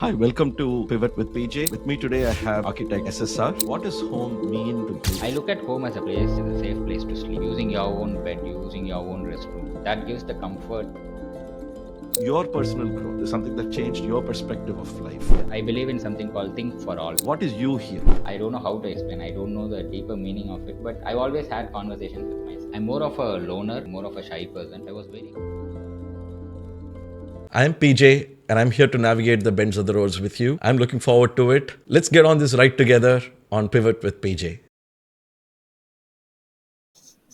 Hi, welcome to Pivot with PJ. With me today, I have architect SSR. What does home mean to you? I look at home as a place, as a safe place to sleep. Using your own bed, using your own restroom. That gives the comfort. Your personal growth is something that changed your perspective of life. I believe in something called think for all. What is you here? I don't know how to explain. I don't know the deeper meaning of it, but I've always had conversations with myself. I'm more of a loner, more of a shy person. I was very. I'm PJ, and I'm here to navigate the bends of the roads with you. I'm looking forward to it. Let's get on this ride together on Pivot with PJ.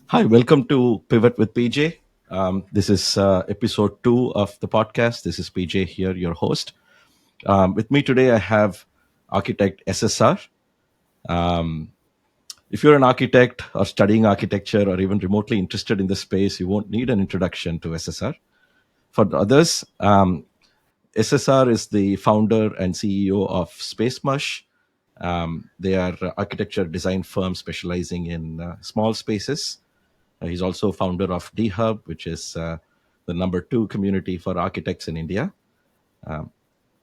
Hi, welcome to Pivot with PJ. This is episode 2 of the podcast. This is PJ here, your host. With me today, I have architect SSR. Um, if you're an architect or studying architecture or even remotely interested in the space, you won't need an introduction to SSR. For the others, SSR is the founder and CEO of SpaceMush. They are architecture design firm specializing in small spaces. He's also founder of DHub, which is the number 2 community for architects in India.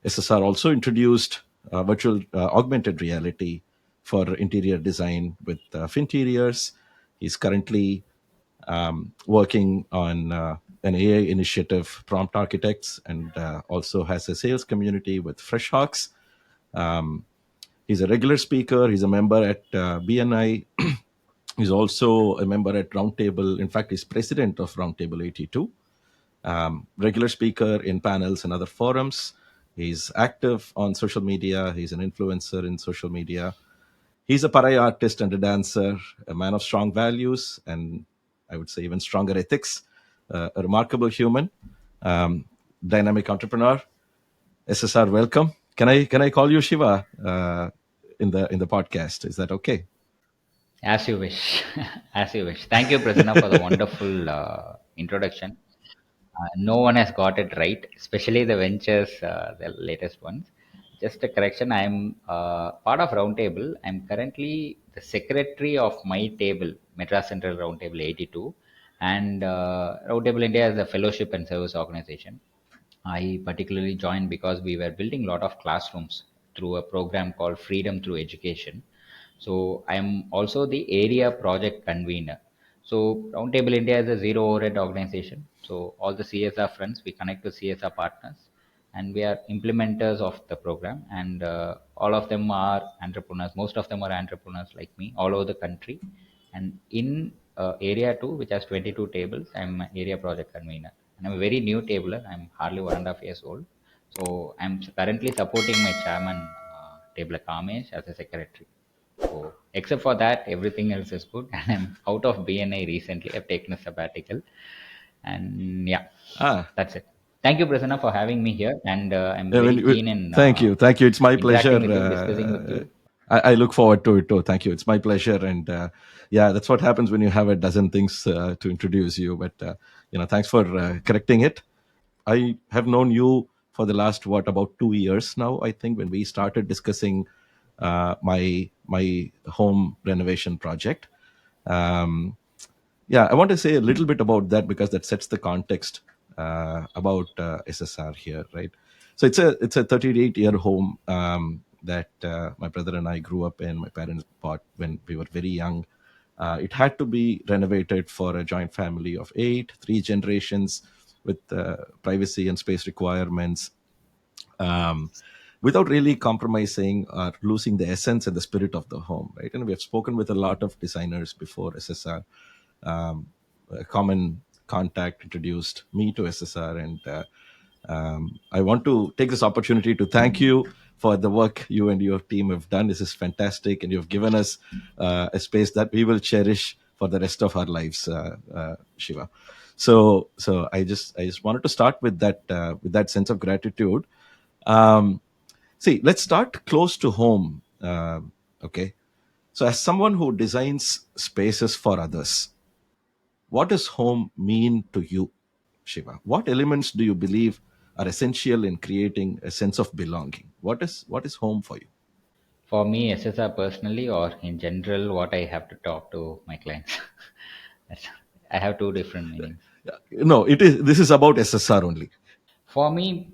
SSR also introduced virtual augmented reality for interior design with Finteriors. He's currently working on an AI initiative, Prompt Architects, and also has a sales community with Freshhawks. Um, he's a regular speaker. He's a member at BNI. He's also a member at Roundtable. In fact, he's president of Roundtable 82. Regular speaker in panels and other forums. He's active on social media. He's an influencer in social media. He's a Parai artist and a dancer, a man of strong values, and I would say even stronger ethics, a remarkable human, um, dynamic entrepreneur. SSR, welcome. Can I call you Shiva in the podcast? Is that okay? As you wish. As you wish. Thank you, Prasanna, for the wonderful introduction. No one has got it right, especially the ventures, the latest ones. Just a correction, I'm part of Roundtable. I'm currently the secretary of my table, Madras Central Roundtable 82. And Roundtable India is a fellowship and service organization. I particularly joined because we were building a lot of classrooms through a program called Freedom Through Education. So I'm also the area project convener. So Roundtable India is a zero overhead organization. So all the CSR friends, we connect to CSR partners, and we are implementers of the program. And all of them are entrepreneurs. Most of them are entrepreneurs like me all over the country. And in area 2, which has 22 tables, I'm an area project convener. And I'm a very new tabler. I'm hardly 1.5 years old. So I'm currently supporting my chairman, Tabler Kamesh, as a secretary. So except for that, everything else is good. And I'm out of BNI recently. I've taken a sabbatical. And yeah, Ah, that's it. Thank you, Prasanna, for having me here. And I'm yeah, very keen in thank you. It's my pleasure. interacting with you, discussing with you. I look forward to it too. Thank you. It's my pleasure, and yeah, that's what happens when you have a dozen things to introduce you. But thanks for correcting it. I have known you for the last what about 2 years now. I think when we started discussing my home renovation project. Um, yeah, I want to say a little bit about that because that sets the context about SSR here, right? So it's a 38-year home that my brother and I grew up in. My parents bought when we were very young. It had to be renovated for a joint family of 8, 3 generations, with privacy and space requirements, um, without really compromising or losing the essence and the spirit of the home, right? And we have spoken with a lot of designers before SSR. A common contact introduced me to SSR, and I want to take this opportunity to thank you for the work you and your team have done. This is fantastic, and you've given us a space that we will cherish for the rest of our lives, Shiva. So I just wanted to start with that sense of gratitude. Um, See, let's start close to home. Okay. So, as someone who designs spaces for others, what does home mean to you, Shiva? What elements do you believe are essential in creating a sense of belonging? What is home for you? For me, SSR personally, or in general, what I have to talk to my clients. That's- I have two different meanings. No, it is. This is about SSR only. For me,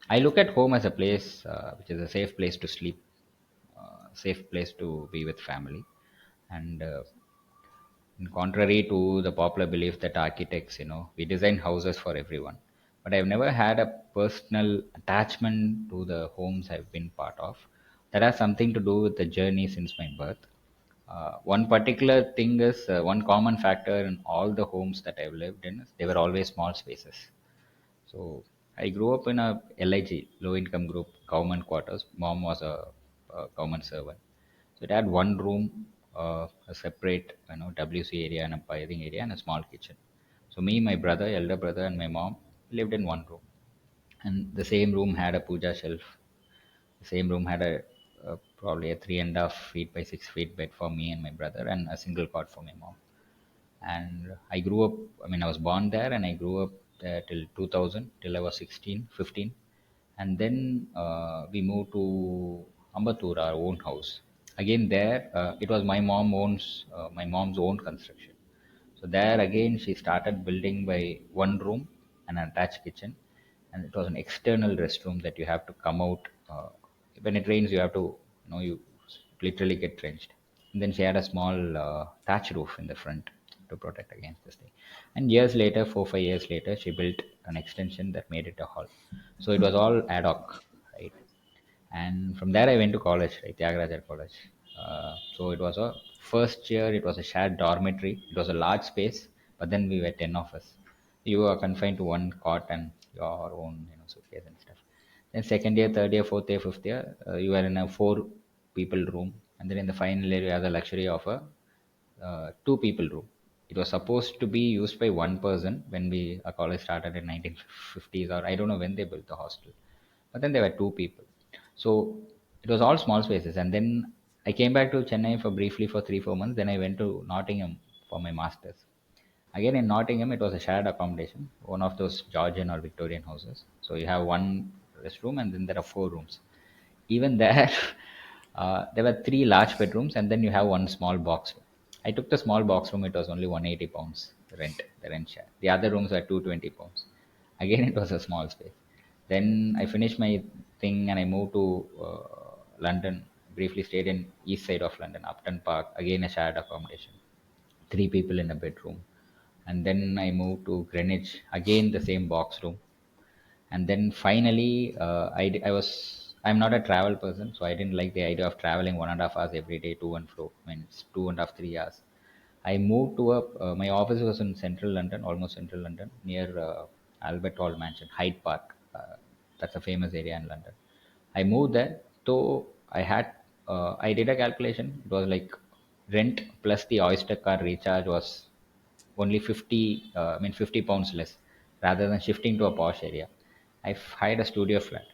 I look at home as a place which is a safe place to sleep, safe place to be with family, and in contrary to the popular belief that architects, we design houses for everyone. But I've never had a personal attachment to the homes I've been part of. That has something to do with the journey since my birth. One particular thing is one common factor in all the homes that I've lived in is they were always small spaces. So I grew up in a LIG, low income group, government quarters. Mom was a government servant. So it had one room, a separate WC area and a bathing area and a small kitchen. So me, my brother, elder brother, and my mom lived in one room. And the same room had a puja shelf. The same room had a probably a 3.5 feet by 6 feet bed for me and my brother, and a single cot for my mom. And I grew up, I mean, I was born there and I grew up there till 2000, till I was 16, 15. And then we moved to Ambattur, our own house. Again, there, it was my mom's own construction. So there again, she started building by one room and an attached kitchen, and it was an external restroom that you have to come out. When it rains, you have to, you literally get drenched. And then she had a small thatch roof in the front to protect against this thing. And years later, 4 5 years later, she built an extension that made it a hall. So it was all ad hoc, right? And from there I went to college, right, Tyagarajar College. So it was a first year, it was a shared dormitory. It was a large space, but then we were 10 of us. You are confined to one cot and your own suitcase and stuff. Then second year, third year, fourth year, fifth year, you were in a four people room. And then in the final year you have the luxury of a two people room. It was supposed to be used by one person when our college started in 1950s, or I don't know when they built the hostel. But then there were two people. So it was all small spaces. And then I came back to Chennai for briefly for 3 4 months. Then I went to Nottingham for my masters. Again in Nottingham, it was a shared accommodation, one of those Georgian or Victorian houses. So you have one restroom and then there are four rooms. Even there, there were three large bedrooms and then you have one small box room. I took the small box room, it was only 180 pounds the rent share. The other rooms were 220 pounds. Again, it was a small space. Then I finished my thing and I moved to London, briefly stayed in east side of London, Upton Park, again a shared accommodation, three people in a bedroom. And then I moved to Greenwich, again the same box room. And then finally, I'm not a travel person, so I didn't like the idea of traveling 1.5 hours every day to and fro. I mean, it's 2.5 3 hours. I moved to my office was in central London, almost central London, near Albert Hall Mansion, Hyde Park. That's a famous area in London. I moved there, so I did a calculation. It was like rent plus the Oyster card recharge was only 50 pounds less, rather than shifting to a posh area. Hired a studio flat.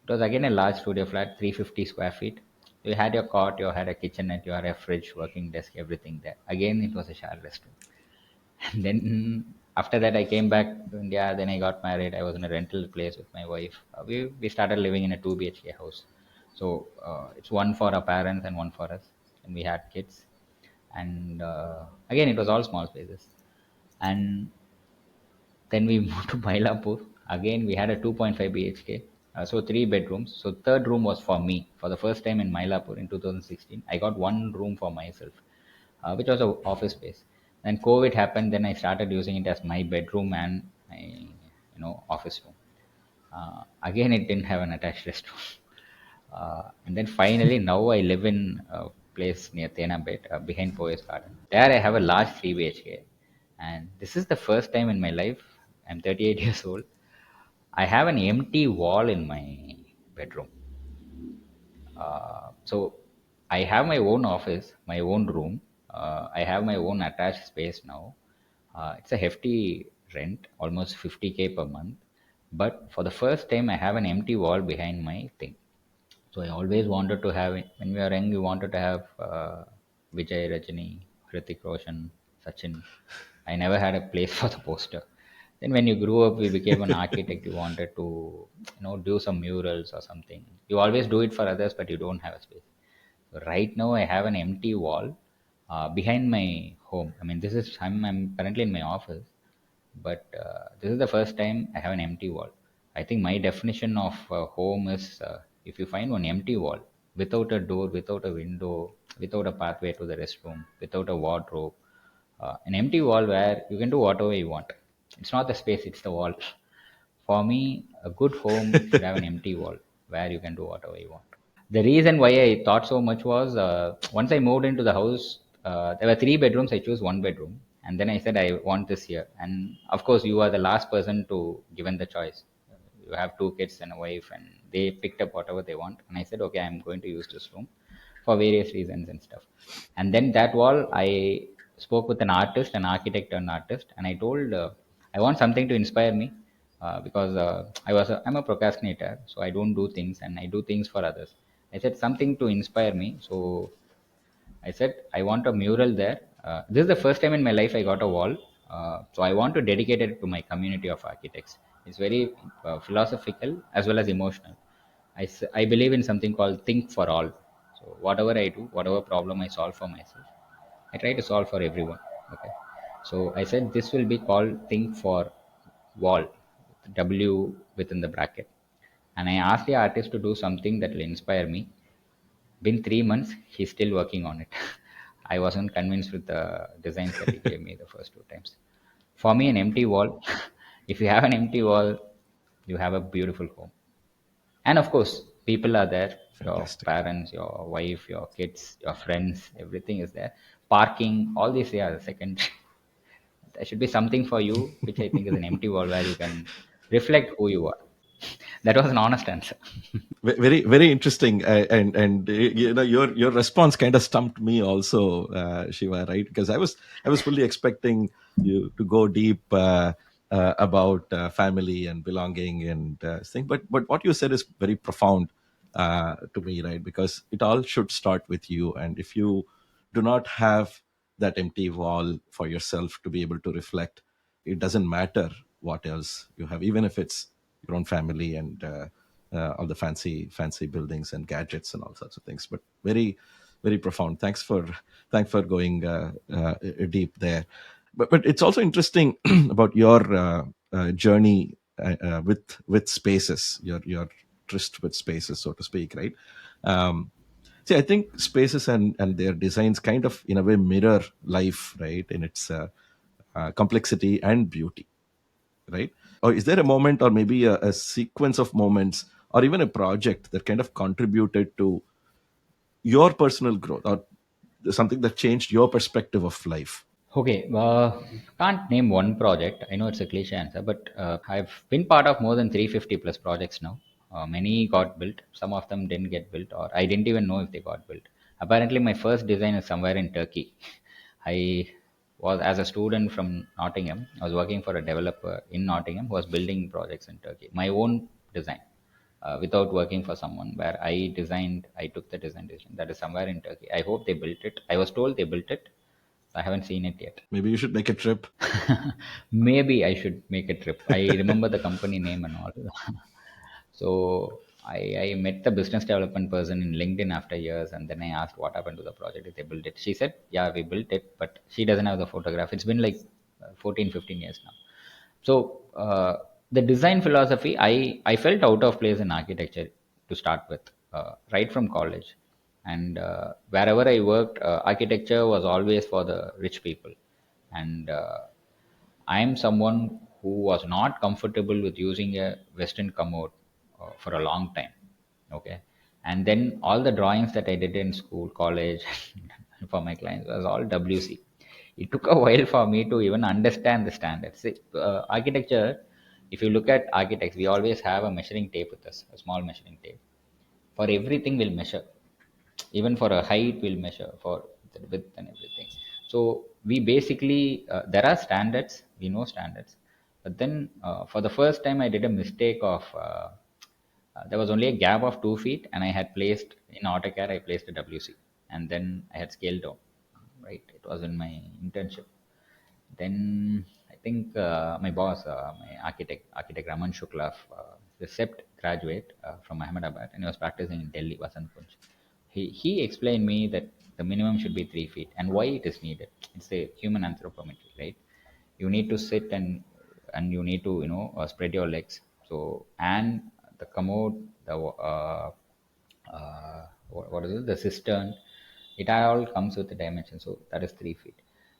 It was again a large studio flat, 350 square feet. You had your cot, you had a kitchenette, you had a fridge, working desk, everything there. Again, it was a shared restroom. And then after that, I came back to India. Then I got married. I was in a rental place with my wife. We started living in a 2 BHK house. So it's one for our parents and one for us. And we had kids. And again, it was all small spaces. And then we moved to Mylapore. Again, we had a 2.5 BHK. So three bedrooms. So third room was for me. For the first time in Mylapore in 2016, I got one room for myself, which was a office space. Then COVID happened. Then I started using it as my bedroom and my office room. Again, it didn't have an attached restroom. And then finally, now I live in a place near Tenabet, behind Poyes Garden. There I have a large 3 BHK. And this is the first time in my life, I'm 38 years old, I have an empty wall in my bedroom. So I have my own office, my own room. I have my own attached space now. It's a hefty rent, almost 50K per month. But for the first time, I have an empty wall behind my thing. So I always wanted to have it. When we were young, we wanted to have Vijay, Rajini, Hrithik Roshan, Sachin. I never had a place for the poster. Then when you grew up, we became an architect. You wanted to, do some murals or something. You always do it for others, but you don't have a space. So right now, I have an empty wall behind my home. I mean, I'm currently in my office, but this is the first time I have an empty wall. I think my definition of home is if you find one empty wall without a door, without a window, without a pathway to the restroom, without a wardrobe, an empty wall where you can do whatever you want. It's not the space, it's the wall. For me, a good home should have an empty wall where you can do whatever you want. The reason why I thought so much was once I moved into the house, there were three bedrooms. I chose one bedroom, and then I said I want this here. And of course, you are the last person to given the choice. You have two kids and a wife, and they picked up whatever they want. And I said, okay, I'm going to use this room for various reasons and stuff. And then that wall, I spoke with an artist, an architect, an artist, and I told I want something to inspire me because I'm a procrastinator, so I don't do things and I do things for others. I said something to inspire me, so I said I want a mural there. This is the first time in my life I got a wall, so I want to dedicate it to my community of architects. It's very philosophical as well as emotional. I believe in something called think for all. So whatever I do, whatever problem I solve for myself, I try to solve for everyone. Okay. So I said this will be called think for wall, W within the bracket. And I asked the artist to do something that will inspire me. Been 3 months, he's still working on it. I wasn't convinced with the designs that he gave me the first two times. For me, an empty wall, if you have an empty wall, you have a beautiful home. And of course, people are there, your Fantastic. parents, your wife, your kids, your friends, everything is there. Parking, all these, yeah, the second. There should be something for you, which I think is an empty wall where you can reflect who you are. That was an honest answer. Very very interesting, and your response kind of stumped me also, Shiva, right? Because I was fully expecting you to go deep about family and belonging and thing, but what you said is very profound to me, right? Because it all should start with you, and if you do not have that empty wall for yourself to be able to reflect, it doesn't matter what else you have, even if it's your own family and all the fancy buildings and gadgets and all sorts of things. But very very profound. Thanks for going deep there. But it's also interesting about your journey with spaces, your tryst with spaces, so to speak, right? um, See, I think spaces and their designs kind of in a way mirror life, right, in its complexity and beauty, right? Or is there a moment, or maybe a sequence of moments, or even a project that kind of contributed to your personal growth, or something that changed your perspective of life? Okay, can't name one project. I know it's a cliche answer, but I've been part of more than 350 plus projects now. Many got built, some of them didn't get built, or I didn't even know if they got built. Apparently, my first design is somewhere in Turkey. I was, as a student from Nottingham, I was working for a developer in Nottingham who was building projects in Turkey. My own design, without working for someone, where I took the design decision. That is somewhere in Turkey. I hope they built it. I was told they built it. I haven't seen it yet. Maybe you should make a trip. Maybe I should make a trip. I remember the company name and all. So I met the business development person in LinkedIn after years, and then I asked what happened to the project. If they built it, she said, "Yeah, we built it, but she doesn't have the photograph." It's been like 14, 15 years now. So the design philosophy, I felt out of place in architecture to start with, right from college, and wherever I worked, architecture was always for the rich people, and I am someone who was not comfortable with using a Western commode for a long time. Okay. And then all the drawings that I did in school, college, for my clients was all WC. It took a while for me to even understand the standards. See, architecture, if you look at architects, we always have a measuring tape with us, a small measuring tape. For everything, we'll measure. Even for a height, we'll measure for the width and everything. So we basically, there are standards, we know standards, but then for the first time I did a mistake of there was only a gap of 2 feet, and I had placed in AutoCAD, I placed a WC, and then I had scaled down. Right, it was in my internship. Then I think my boss, my architect Raman Shukla, the CEPT graduate from Ahmedabad, and he was practicing in Delhi, Vasant Kunj. He explained me that the minimum should be 3 feet and why it is needed. It's a human anthropometry, right? You need to sit and you need to spread your legs. So, and the commode, the what is it, the cistern, it all comes with the dimension. So that is 3 feet.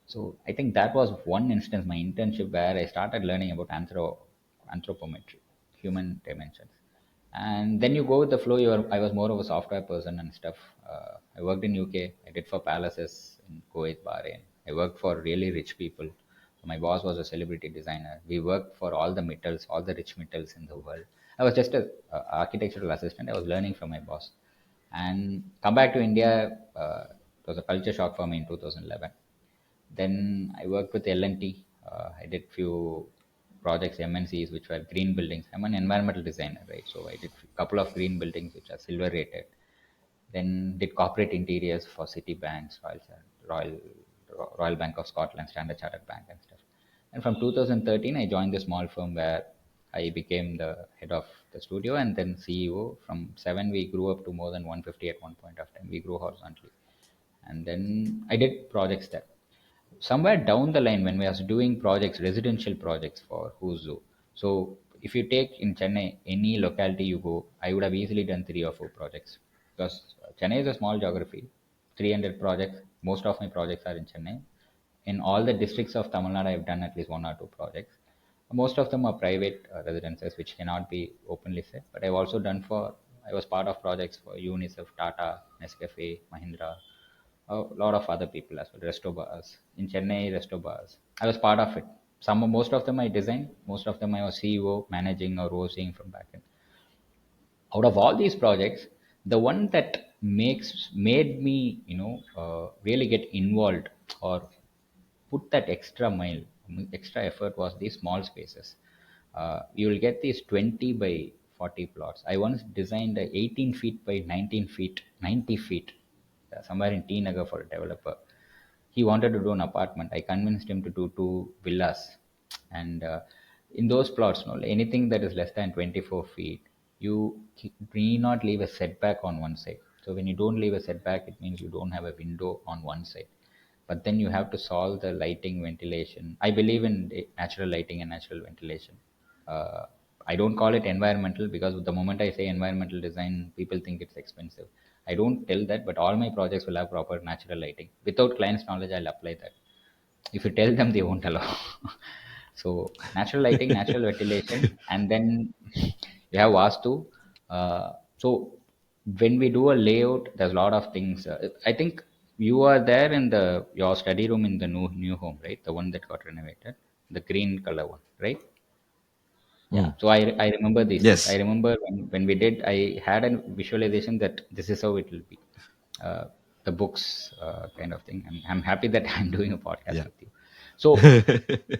So I think that was one instance, my internship, where I started learning about anthropometry, human dimensions. And then you go with the flow. I was more of a software person and stuff. I worked in UK. I did for palaces in Kuwait, Bahrain. I worked for really rich people. My boss was a celebrity designer. We worked for all the metals, all the rich metals in the world. I was just a architectural assistant. I was learning from my boss. And come back to India. It was a culture shock for me in 2011. Then I worked with L&T. I did few projects, MNCs, which were green buildings. I'm an environmental designer, right? So I did a couple of green buildings which are silver rated. Then did corporate interiors for Citibanks, Royal, Royal Bank of Scotland, Standard Chartered Bank, and stuff. And from 2013, I joined a small firm where I became the head of the studio and then CEO. From seven, we grew up to more than 150 at one point of time. We grew horizontally, and then I did projects there. Somewhere down the line, when we was doing projects, residential projects for Who's Zoo. So if you take in Chennai, any locality you go, I would have easily done 3 or 4 projects, because Chennai is a small geography, 300 projects. Most of my projects are in Chennai. In all the districts of Tamil Nadu, I've done at least 1 or 2 projects. Most of them are private residences, which cannot be openly said. But I've also done for, I was part of projects for UNICEF, Tata, Nescafe, Mahindra, a lot of other people as well, resto bars. In Chennai, resto bars. I was part of it. Most of them I designed, most of them I was CEO, managing or overseeing from back end. Out of all these projects, the one that made me, really get involved or put that extra mile, extra effort, was these small spaces. You will get these 20 by 40 plots. I once designed a 18 feet by 19 feet, 90 feet, somewhere in T Nagar for a developer. He wanted to do an apartment. I convinced him to do 2 villas. And in those plots, no, anything that is less than 24 feet, you need not leave a setback on one side. So when you don't leave a setback, it means you don't have a window on one side. But then you have to solve the lighting, ventilation. I believe in natural lighting and natural ventilation. uh, I don't call it environmental, because the moment I say environmental design, people think it's expensive. I don't tell that, but all my projects will have proper natural lighting. Without client's knowledge, I'll apply that. If you tell them, they won't allow. So natural lighting, natural ventilation, and then you have vastu. So when we do a layout, there's a lot of things. I think you are there in the your study room in the new home, right? The one that got renovated, the green color one, right? Yeah, Mm. so I remember these things. I Yes. remember when we did, I had a visualization that this is how it will be. Uh, the books kind of thing. I'm happy that I'm doing a podcast Yeah. with you. So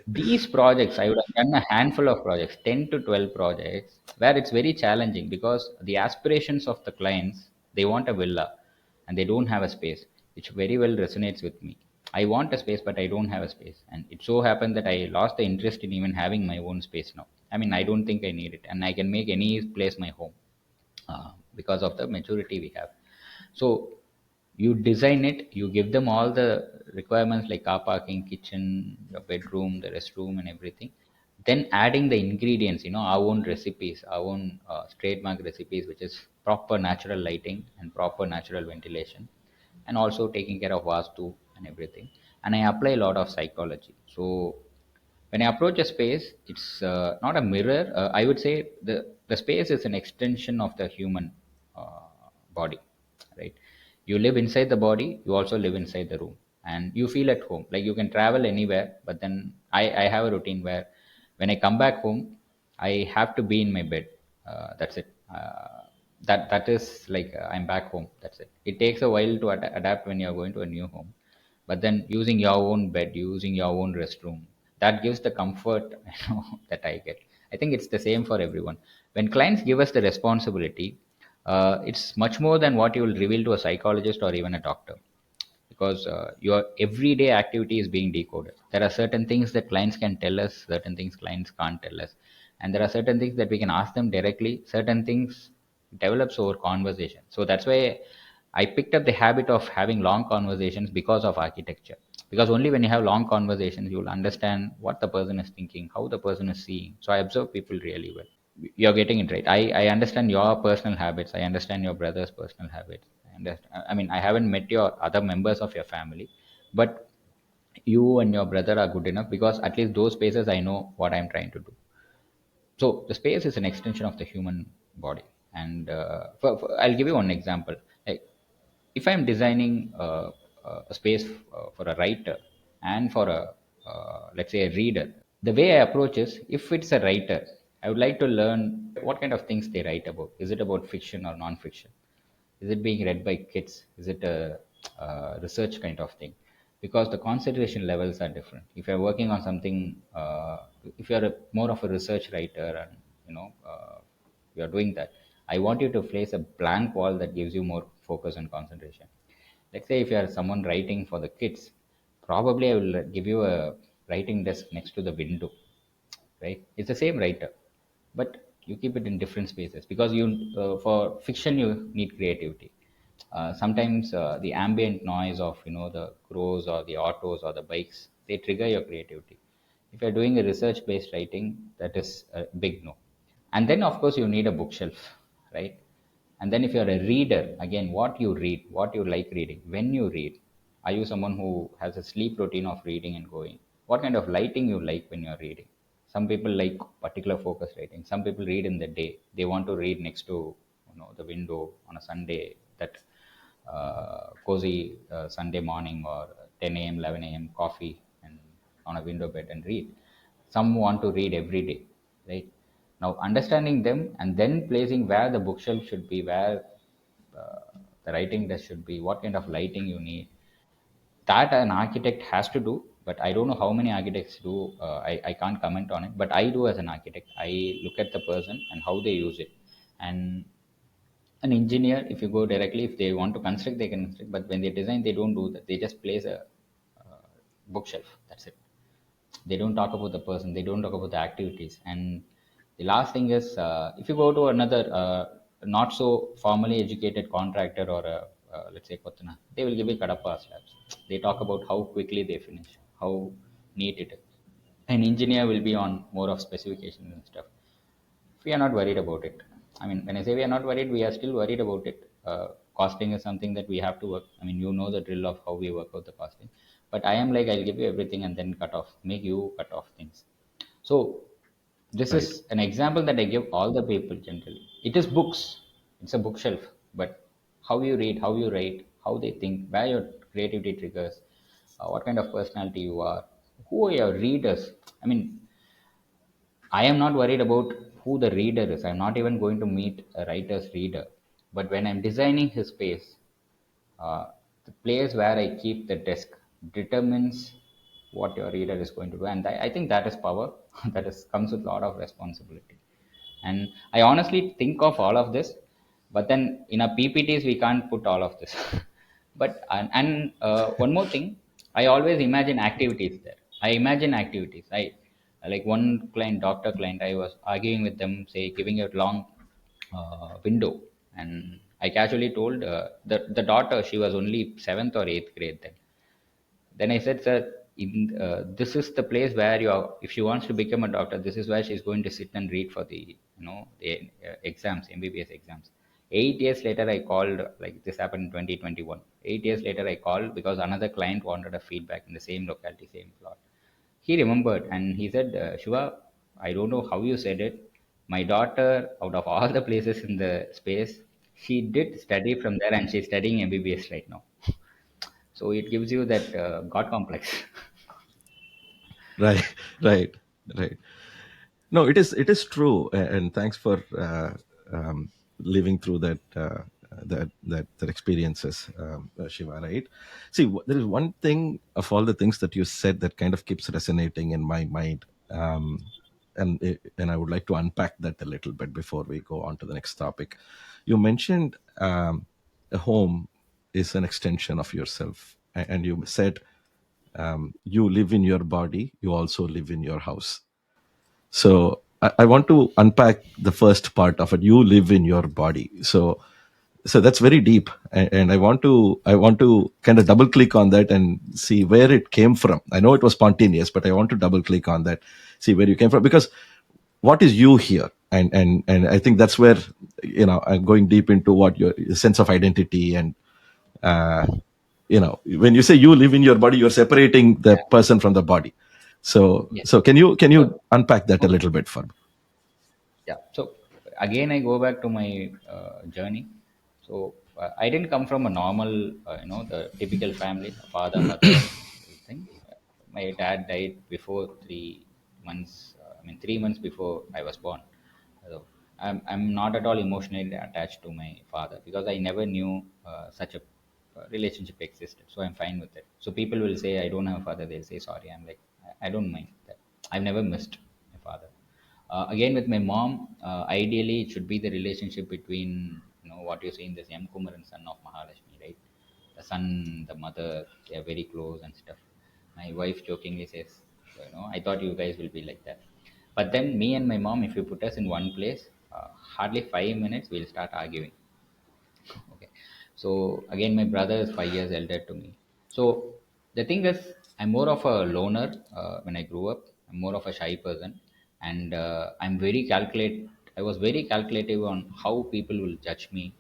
these projects, I would have done a handful of projects, 10 to 12 projects, where it's very challenging because the aspirations of the clients, they want a villa and they don't have a space, which very well resonates with me. I want a space, but I don't have a space. And it so happened that I lost the interest in even having my own space now. I mean, I don't think I need it, and I can make any place my home because of the maturity we have. So you design it, you give them all the requirements like car parking, kitchen, your bedroom, the restroom, and everything. Then adding the ingredients, our own recipes, our own trademark recipes, which is proper natural lighting and proper natural ventilation, and also taking care of vastu and everything. And I apply a lot of psychology. So when I approach a space, it's not a mirror. I would say the space is an extension of the human body, right? You live inside the body, you also live inside the room, and you feel at home. Like you can travel anywhere, but then I have a routine where when I come back home, I have to be in my bed. That's it. That is like I'm back home. That's it. It takes a while to adapt when you're going to a new home, but then using your own bed, using your own restroom, that gives the comfort that I get. I think it's the same for everyone. When clients give us the responsibility, it's much more than what you will reveal to a psychologist or even a doctor, because your everyday activity is being decoded. There are certain things that clients can tell us, certain things clients can't tell us, and there are certain things that we can ask them directly. Certain things develops over conversation. So that's why I picked up the habit of having long conversations because of architecture. Because only when you have long conversations, you will understand what the person is thinking, how the person is seeing. So I observe people really well. you're getting it right. I understand your personal habits. I understand your brother's personal habits. I mean, I haven't met your other members of your family, but you and your brother are good enough because at least those spaces I know what I'm trying to do. So the space is an extension of the human body. And I'll give you one example. Like if I'm designing a space for a writer and for a let's say a reader, the way I approach is, if it's a writer, I would like to learn what kind of things they write about. Is it about fiction or non-fiction? Is it being read by kids? Is it a research kind of thing? Because the concentration levels are different. If you're working on something, if you're more of a research writer, and you're doing that, I want you to place a blank wall that gives you more focus and concentration. Let's say if you are someone writing for the kids, probably I will give you a writing desk next to the window, right? It's the same writer, but you keep it in different spaces because you for fiction you need creativity. Sometimes the ambient noise of the crows or the autos or the bikes, they trigger your creativity. If you're doing a research based writing, that is a big no. And then of course you need a bookshelf, right? And then if you're a reader, again, what you read, what you like reading, when you read. Are you someone who has a sleep routine of reading and going? What kind of lighting you like when you're reading? Some people like particular focus writing. Some people read in the day. They want to read next to the window on a Sunday, that cozy Sunday morning, or 10 a.m., 11 a.m. coffee and on a window bed and read. Some want to read every day, right? Now, understanding them and then placing where the bookshelf should be, where the writing desk should be, what kind of lighting you need, that an architect has to do. But I don't know how many architects do. I can't comment on it, but I do as an architect. I look at the person and how they use it. And an engineer, if you go directly, if they want to construct, they can construct, but when they design, they don't do that. They just place a bookshelf, that's it. They don't talk about the person, they don't talk about the activities. And the last thing is, if you go to another not so formally educated contractor or a, let's say Kottana, they will give you kadapa slabs. They talk about how quickly they finish, how neat it is. An engineer will be on more of specifications and stuff. We are not worried about it. I mean, when I say we are not worried, we are still worried about it. Costing is something that we have to work. I mean, you know the drill of how we work out the costing. But I am like, I'll give you everything and then cut off, make you cut off things. So this Right. is an example that I give all the people generally. It is books. It's a bookshelf. But how you read, how you write, how they think, where your creativity triggers, what kind of personality you are, who are your readers. I mean, I am not worried about who the reader is. I'm not even going to meet a writer's reader. But when I'm designing his space, the place where I keep the desk determines what your reader is going to do. And I think that is power. That is comes with a lot of responsibility. And I honestly think of all of this, but then in our PPTs we can't put all of this. But one more thing, I always imagine activities there. I imagine activities. I like one client, doctor client. I was arguing with them, say giving a long window, and I casually told the daughter, she was only seventh or eighth grade then. Then I said, sir, this is the place where you are, if she wants to become a doctor, this is where she's going to sit and read for the exams, MBBS exams. 8 years later, I called, like this happened in 2021. 8 years later, I called because another client wanted a feedback in the same locality, same plot. He remembered and he said, Shiva, I don't know how you said it. My daughter, out of all the places in the space, she did study from there and she's studying MBBS right now. So it gives you that God complex. Right. Right. Right. No, it is true, and thanks for living through that experiences, Shiva. Right. See, there is one thing of all the things that you said that kind of keeps resonating in my mind, and I would like to unpack that a little bit before we go on to the next topic. You mentioned a home is an extension of yourself, and you said you live in your body, you also live in your house. So I want to unpack the first part of it. You live in your body. So that's very deep, and I want to kind of double click on that and see where it came from. I know it was spontaneous, but I want to double click on that, see where you came from, because what is you here? And I think that's where, I'm going deep into what your sense of identity. And uh, when you say you live in your body, you're separating the Yeah. person from the body. So Yes. so can you So unpack that a okay. little bit for me? Yeah. So again, I go back to my journey. So I didn't come from a normal, the typical family, a father, mother, everything. My dad died before 3 months. 3 months before I was born. So I'm not at all emotionally attached to my father because I never knew such a relationship existed. So I'm fine with it. So people will say I don't have a father. They'll say sorry. I'm like I don't mind that. I've never missed my father. Again, with my mom, ideally it should be the relationship between what you see in this M. Kumaran, son of Mahalakshmi, right? The son, the mother, they are very close and stuff. My wife jokingly says, I thought you guys will be like that. But then me and my mom, if you put us in one place, hardly 5 minutes we'll start arguing. Okay. So again, my brother is 5 years elder to me. So the thing is, I'm more of a loner when I grew up. I'm more of a shy person, and I'm very calculate. I was very calculative on how people will judge me.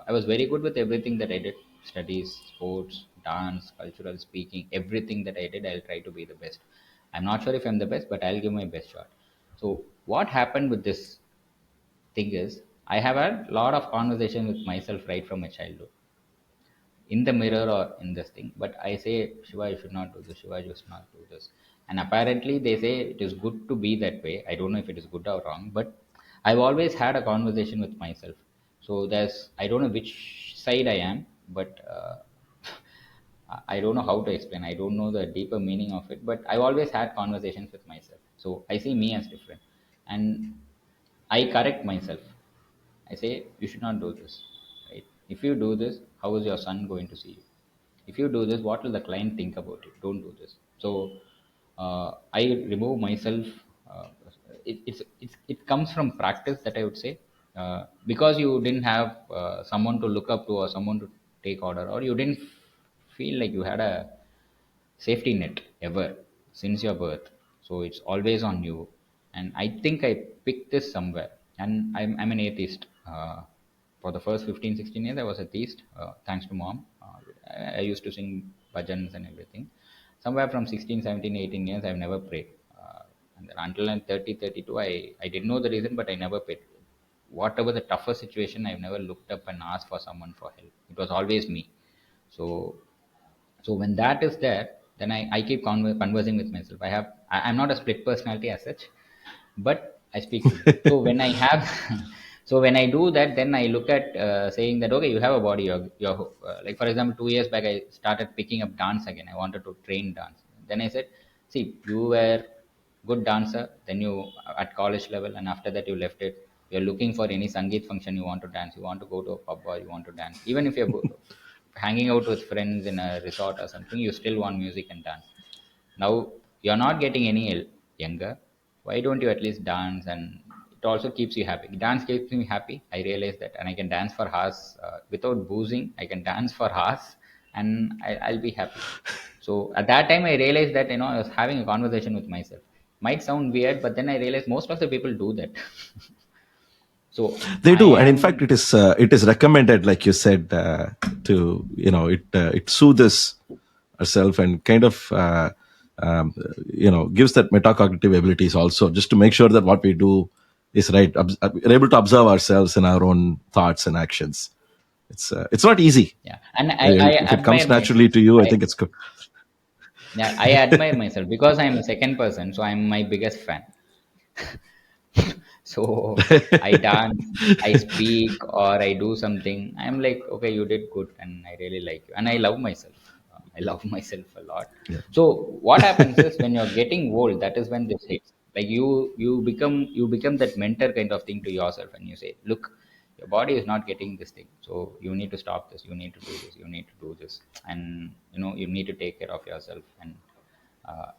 I was very good with everything that I did: studies, sports, dance, cultural speaking, everything that I did. I'll try to be the best. I'm not sure if I'm the best, but I'll give my best shot. So what happened with this thing is, I have had a lot of conversation with myself right from my childhood, in the mirror or in this thing. But I say, Shiva, you should not do this. Shiva, you should not do this. And apparently, they say it is good to be that way. I don't know if it is good or wrong, but I've always had a conversation with myself. So I don't know which side I am, but I don't know how to explain. I don't know the deeper meaning of it, but I've always had conversations with myself. So I see me as different, and I correct myself. I say, you should not do this, right? If you do this, how is your son going to see you? If you do this, what will the client think about it? Don't do this. So I remove myself. Uh, it comes from practice, that I would say, because you didn't have someone to look up to or someone to take order, or you didn't feel like you had a safety net ever since your birth. So it's always on you. And I think I picked this somewhere. And I'm an atheist. For the first 15, 16 years, I was a theist, thanks to mom. I used to sing bhajans and everything. Somewhere from 16, 17, 18 years, I've never prayed. And then until I'm 30, 32, I didn't know the reason, but I never prayed. Whatever the toughest situation, I've never looked up and asked for someone for help. It was always me. So so when that is there, then I keep conversing with myself. I'm not a split personality as such, but I speak to me. So when I have so when I do that, then I look at saying that, okay, you have a body. You're like, for example, 2 years back, I started picking up dance again. I wanted to train dance. Then I said, see, you were good dancer, then you at college level, and after that you left it. You're looking for any sangeet function, you want to dance, you want to go to a pub, or you want to dance. Even if you're hanging out with friends in a resort or something, you still want music and dance. Now you're not getting any younger. Why don't you at least dance? And it also keeps you happy. Dance keeps me happy. I realize that, and I can dance for hours without boozing. I can dance for hours, and I'll be happy. So at that time, I realized that, I was having a conversation with myself. Might sound weird, but then I realized most of the people do that. So They I do, and in fact, am, it is recommended, like you said, to it soothes ourselves and kind of gives that metacognitive abilities also, just to make sure that what we do is right. We're able to observe ourselves in our own thoughts and actions. It's not easy. yeah, and I If it admire comes myself. naturally to you, I I think it's good. Yeah, I admire myself because I'm a second person, so I'm my biggest fan. So I dance, I speak, or I do something. I'm like, okay, you did good, and I really like you, and I love myself. I love myself a lot. Yeah. So what happens is, when you're getting old, that is when this hits. Like you become that mentor kind of thing to yourself, and you say, look, your body is not getting this thing, so you need to stop this. You need to do this. You need to do this, and you need to take care of yourself. And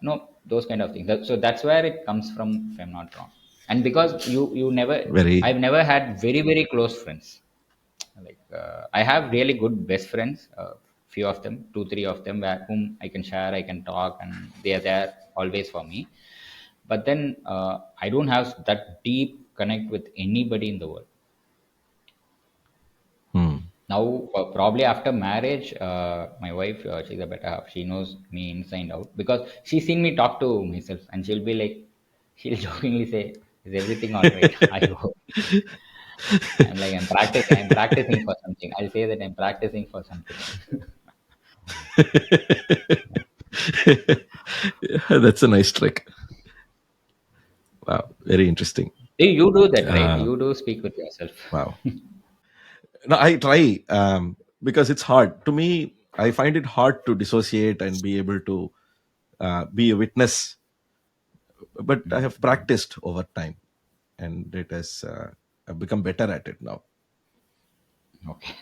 no, those kind of things. So that's where it comes from, if I'm not wrong. And because you never, Very. I've never had very very close friends. Like I have really good best friends, few of them, two three of them, where whom I can share, I can talk, and they are there always for me. But then I don't have that deep connect with anybody in the world. Hmm. Now, probably after marriage, my wife, she's a better half. She knows me inside out because she's seen me talk to myself, and she'll be like, she'll jokingly say, "Is everything all right? Are you okay?" I'm like, I'm practicing. I'm practicing for something. I'll say that I'm practicing for something. Yeah, that's a nice trick. Wow, very interesting. You do that, right? Uh, You do speak with yourself. wow. No, I try because it's hard to me. I find it hard to dissociate and be able to be a witness, but I have practiced over time, and it has I've become better at it now. Okay.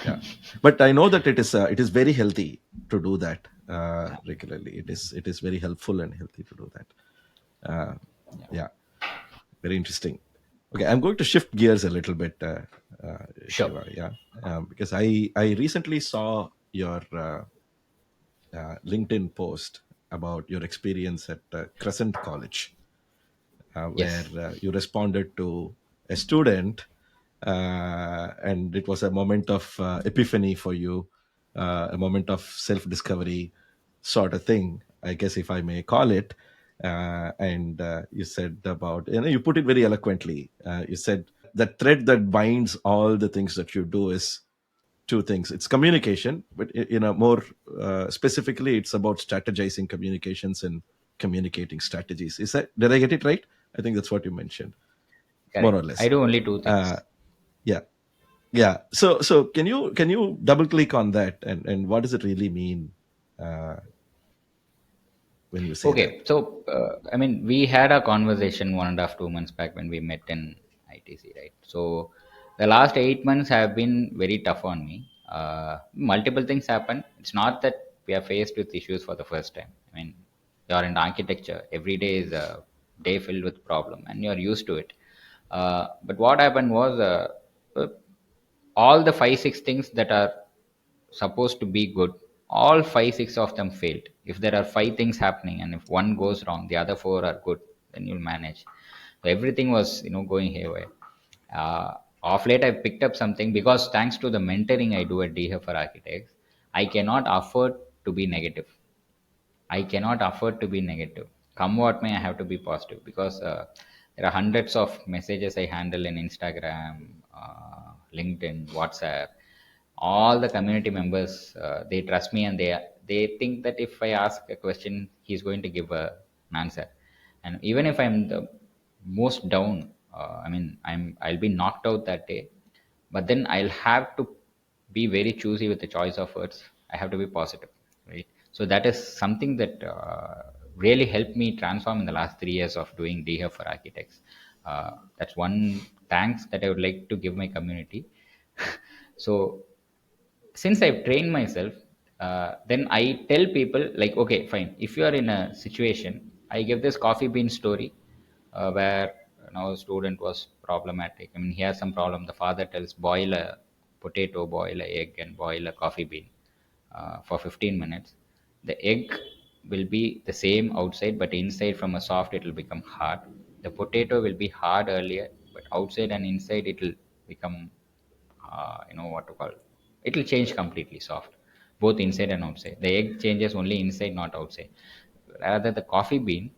Yeah, but I know that it is very healthy to do that regularly. It is very helpful and healthy to do that. Uh, Yeah. yeah, very interesting. Okay, I'm going to shift gears a little bit, Sure. Shiva. Yeah, because I recently saw your LinkedIn post about your experience at Crescent College, where Yes. you responded to a student, and it was a moment of epiphany for you, a moment of self discovery, sort of thing, I guess, if I may call it. And you said about, you put it very eloquently. You said the thread that binds all the things that you do is two things. It's communication, but in a more specifically, it's about strategizing communications and communicating strategies. Is that, did I get it right? I think that's what you mentioned, more Correct. or I less. do only two uh, things. yeah, yeah. So can you double click on that, and what does it really mean uh, when you say Okay, that? so I mean, we had a conversation 1.5, 2 months back when we met in ITC, right? So the last 8 months have been very tough on me. Multiple things happen. It's not that we are faced with issues for the first time. I mean, you're in architecture. Every day is a day filled with problem, and you're used to it. But what happened was uh, all the 5 6 things that are supposed to be good, all 5 6 of them failed. If there are 5 things happening and if one goes wrong, the other four are good, then you'll manage. So everything was, going haywire. uh, of late I've picked up something because thanks to the mentoring I do at DH for architects, I cannot afford to be negative. I cannot afford to be negative. Come what may, I have to be positive because there are hundreds of messages I handle in Instagram, LinkedIn, WhatsApp. All the community members, they trust me, and they think that if I ask a question, he's going to give an answer. And even if I'm the most down, I mean, I'll be knocked out that day, but then I'll have to be very choosy with the choice of words. I have to be positive, right? So that is something that really helped me transform in the last 3 years of doing DH for architects. That's one thanks that I would like to give my community. So since I've trained myself, then I tell people like, okay, fine. If you are in a situation, I give this coffee bean story where a student was problematic. I mean, he has some problem. The father tells boil a potato, boil a egg, and boil a coffee bean for 15 minutes. The egg will be the same outside, but inside from a soft it will become hard. The potato will be hard earlier, but outside and inside it will become what to call, it will change completely soft, both inside and outside. The egg changes only inside, not outside. Rather the coffee bean,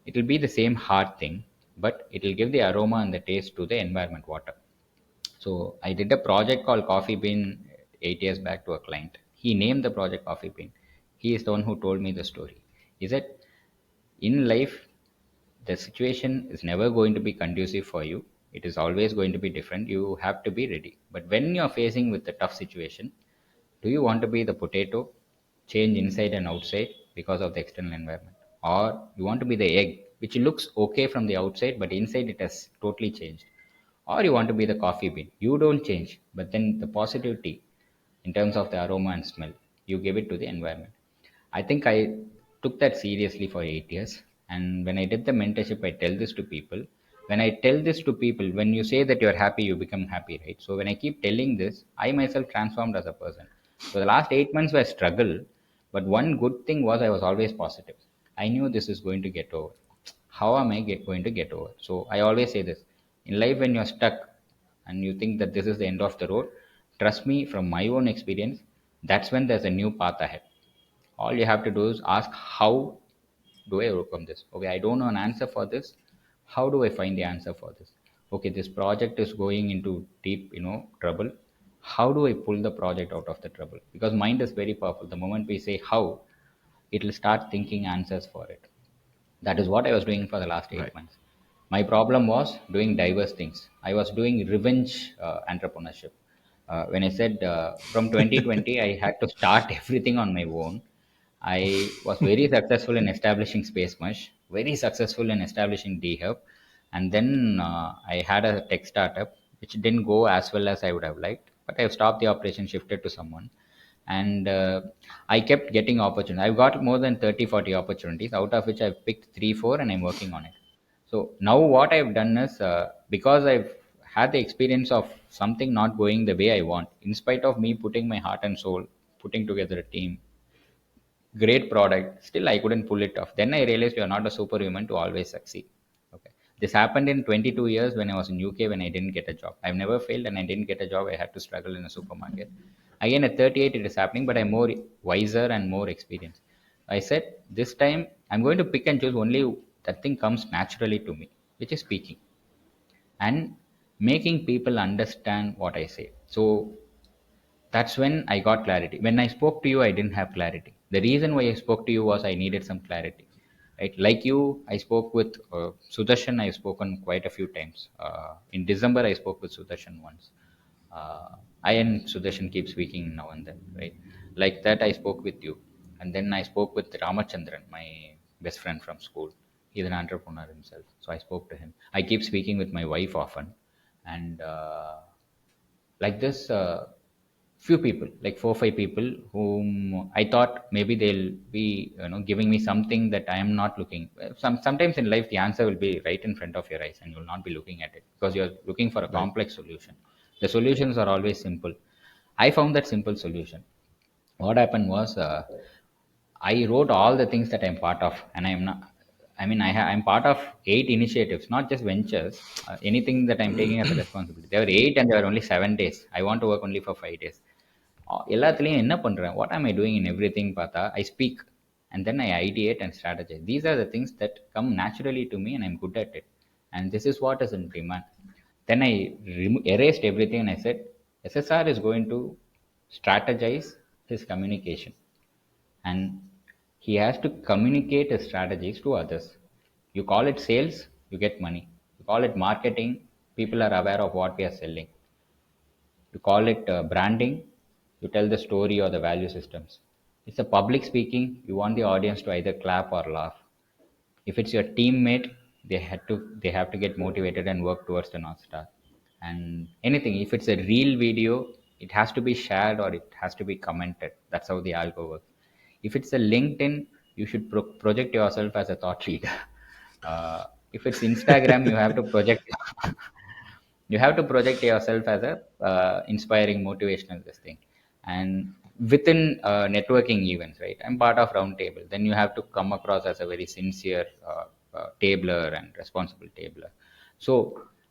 it will be the same hard thing, but it will give the aroma and the taste to the environment water. So I did a project called coffee bean 8 years back to a client. He named the project coffee bean. He is the one who told me the story. He said, in life, the situation is never going to be conducive for you. It is always going to be different. You have to be ready. But when you're facing with a tough situation, do you want to be the potato, change inside and outside because of the external environment? Or you want to be the egg, which looks okay from the outside, but inside it has totally changed? Or you want to be the coffee bean. You don't change, but then the positivity in terms of the aroma and smell, you give it to the environment. I think I took that seriously for 8 years. And when I did the mentorship, I tell this to people. When I tell this to people, when you say that you're happy, you become happy, right? So when I keep telling this, I myself transformed as a person. So the last 8 months were struggle, but one good thing was I was always positive. I knew this is going to get over. how am I going to get over? So I always say this in life: when you're stuck and you think that this is the end of the road, trust me, from my own experience, that's when there's a new path ahead. All you have to do is ask, how do I overcome this? Okay, I don't know an answer for this. How do I find the answer for this? Okay, this project is going into deep, trouble. How do I pull the project out of the trouble? Because mind is very powerful. The moment we say how, it will start thinking answers for it. That is what I was doing for the last Right. 8 months. My problem was doing diverse things. I was doing revenge entrepreneurship. When I said from 2020 I had to start everything on my own. I was very successful in establishing Space Mush, very successful in establishing DHub, and then I had a tech startup which didn't go as well as I would have liked. But I stopped the operation, shifted to someone, and I kept getting opportunities. I've got more than 30, 40 opportunities, out of which I've picked 3, 4, and I'm working on it. So now what I've done is, because I've had the experience of something not going the way I want, in spite of me putting my heart and soul, putting together a team, great product, still I couldn't pull it off. Then I realized you're not a superhuman to always succeed. Okay, this happened in 22 years when I was in UK, when I didn't get a job. I've never failed, and I didn't get a job. I had to struggle in a supermarket. Again at 38 it is happening, but I'm more wiser and more experienced. I said, this time I'm going to pick and choose only that thing comes naturally to me, which is speaking and making people understand what I say. So that's when I got clarity. When I spoke to you, I didn't have clarity. The reason why I spoke to you was I needed some clarity. Right? Like you, I spoke with Sudarshan. I've spoken quite a few times. In December, I spoke with Sudarshan once. I and Sudarshan keep speaking now and then, right? Like that, I spoke with you. And then I spoke with Ramachandran, my best friend from school. He's an entrepreneur himself. So I spoke to him. I keep speaking with my wife often. And like this, few people, like 4 5 people whom I thought maybe they'll be, giving me something that I am not looking. Sometimes in life the answer will be right in front of your eyes and you'll not be looking at it because you're looking for a Right. complex solution. The solutions are always simple. I found that simple solution. What happened was, I wrote all the things that I'm part of, and I'm not. I mean, I'm part of 8 initiatives, not just ventures. Anything that I'm taking as a responsibility. There were 8, and there were only 7 days. I want to work only for 5 days. எல்லாத்துலேயும் என்ன பண்ணுறேன், what am I doing in everything பார்த்தா, I speak and then I ideate and strategize. These are the things that come naturally to me and I'm good at it. And this is what is in demand. Then I erased everything and I said, SSR is going to strategize his communication, and he has to communicate his strategies to others. You call it sales, you get money. You call it marketing, people are aware of what we are selling. You call it branding, you tell the story or the value systems. It's a public speaking, you want the audience to either clap or laugh. If it's your teammate, they have to get motivated and work towards the North Star. And anything, if it's a real video, it has to be shared or it has to be commented. That's how the algo works. If it's a LinkedIn, you should project yourself as a thought leader. If it's Instagram, you have to project you have to project yourself as a inspiring motivational this thing. And within networking events, right, I'm part of roundtable, then you have to come across as a very sincere tabler and responsible tabler. So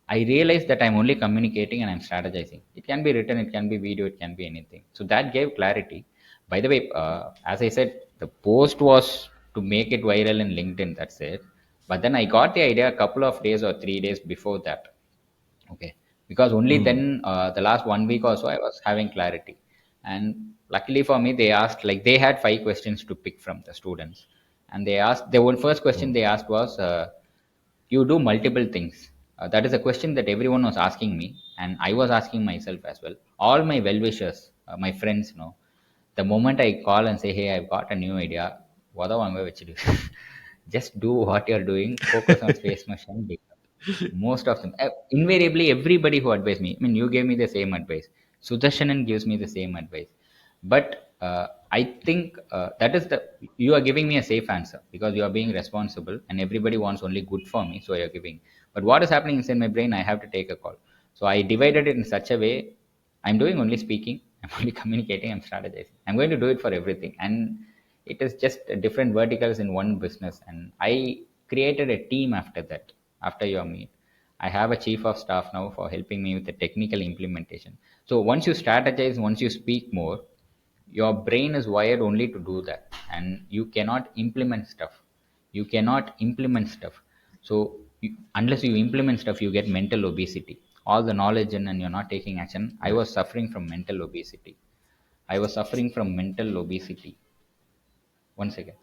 I realized that I'm only communicating and I'm strategizing. It can be written, it can be video, it can be anything. So that gave clarity. By the way, as I said, the post was to make it viral in LinkedIn, that's it. But then I got the idea a couple of days or 3 days before that. Okay, because only Mm. then, the last 1 week or so, I was having clarity. And luckily for me, they asked, like, they had 5 questions to pick from the students. And they asked, the one first question Mm. they asked was, you do multiple things. That is a question that everyone was asking me, and I was asking myself as well. All my well wishers, my friends, know, the moment I call and say, hey, I've got a new idea, what do I do? Just do what you're doing, focus on space machine. Most of them, invariably, everybody who advised me, I mean, you gave me the same advice. Sudarshanan gives me the same advice. But I think that is the, you are giving me a safe answer because you are being responsible and everybody wants only good for me. So you're giving. But what is happening inside my brain, I have to take a call. So I divided it in such a way. I'm doing only speaking, I'm only communicating, I'm strategizing. I'm going to do it for everything. And it is just different verticals in one business. And I created a team after that, after your meet. I have a chief of staff now for helping me with the technical implementation. So once you strategize, once you speak more, your brain is wired only to do that, and you cannot implement stuff. You cannot implement stuff. So unless you implement stuff, you get mental obesity. All the knowledge in and you're not taking action. I Right. was suffering from mental obesity. I was suffering from mental obesity. One second.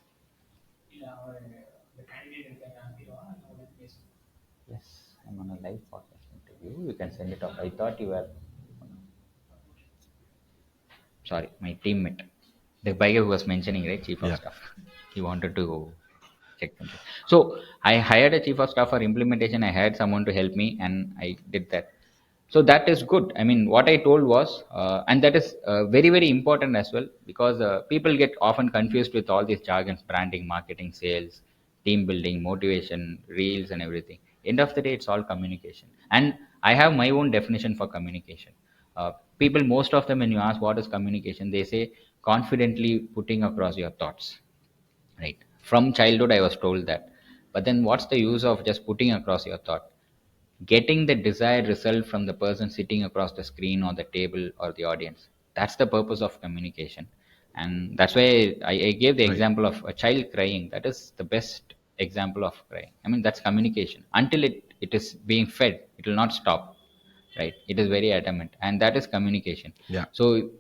Yes, I'm on a live podcast interview. You can send it off. I thought you were. Sorry, my teammate. The guy who was mentioning, right, chief of Yeah. staff. He wanted to check something. So I hired a chief of staff for implementation. I hired someone to help me, and I did that. So that is good. I mean, what I told was, and that is very, very important as well, because people get often confused with all these jargons: branding, marketing, sales, team building, motivation, reels, and everything. End of the day, it's all communication. And I have my own definition for communication. People, most of them, when you ask what is communication, they say confidently putting across your thoughts, right? From childhood, I was told that. But then, what's the use of just putting across your thought? Getting the desired result from the person sitting across the screen or the table or the audience. That's the purpose of communication. And that's why I gave the Right. example of a child crying. That is the best example of crying. I mean, that's communication. Until it is being fed, it will not stop, right? It is very adamant, and that is communication. Yeah. So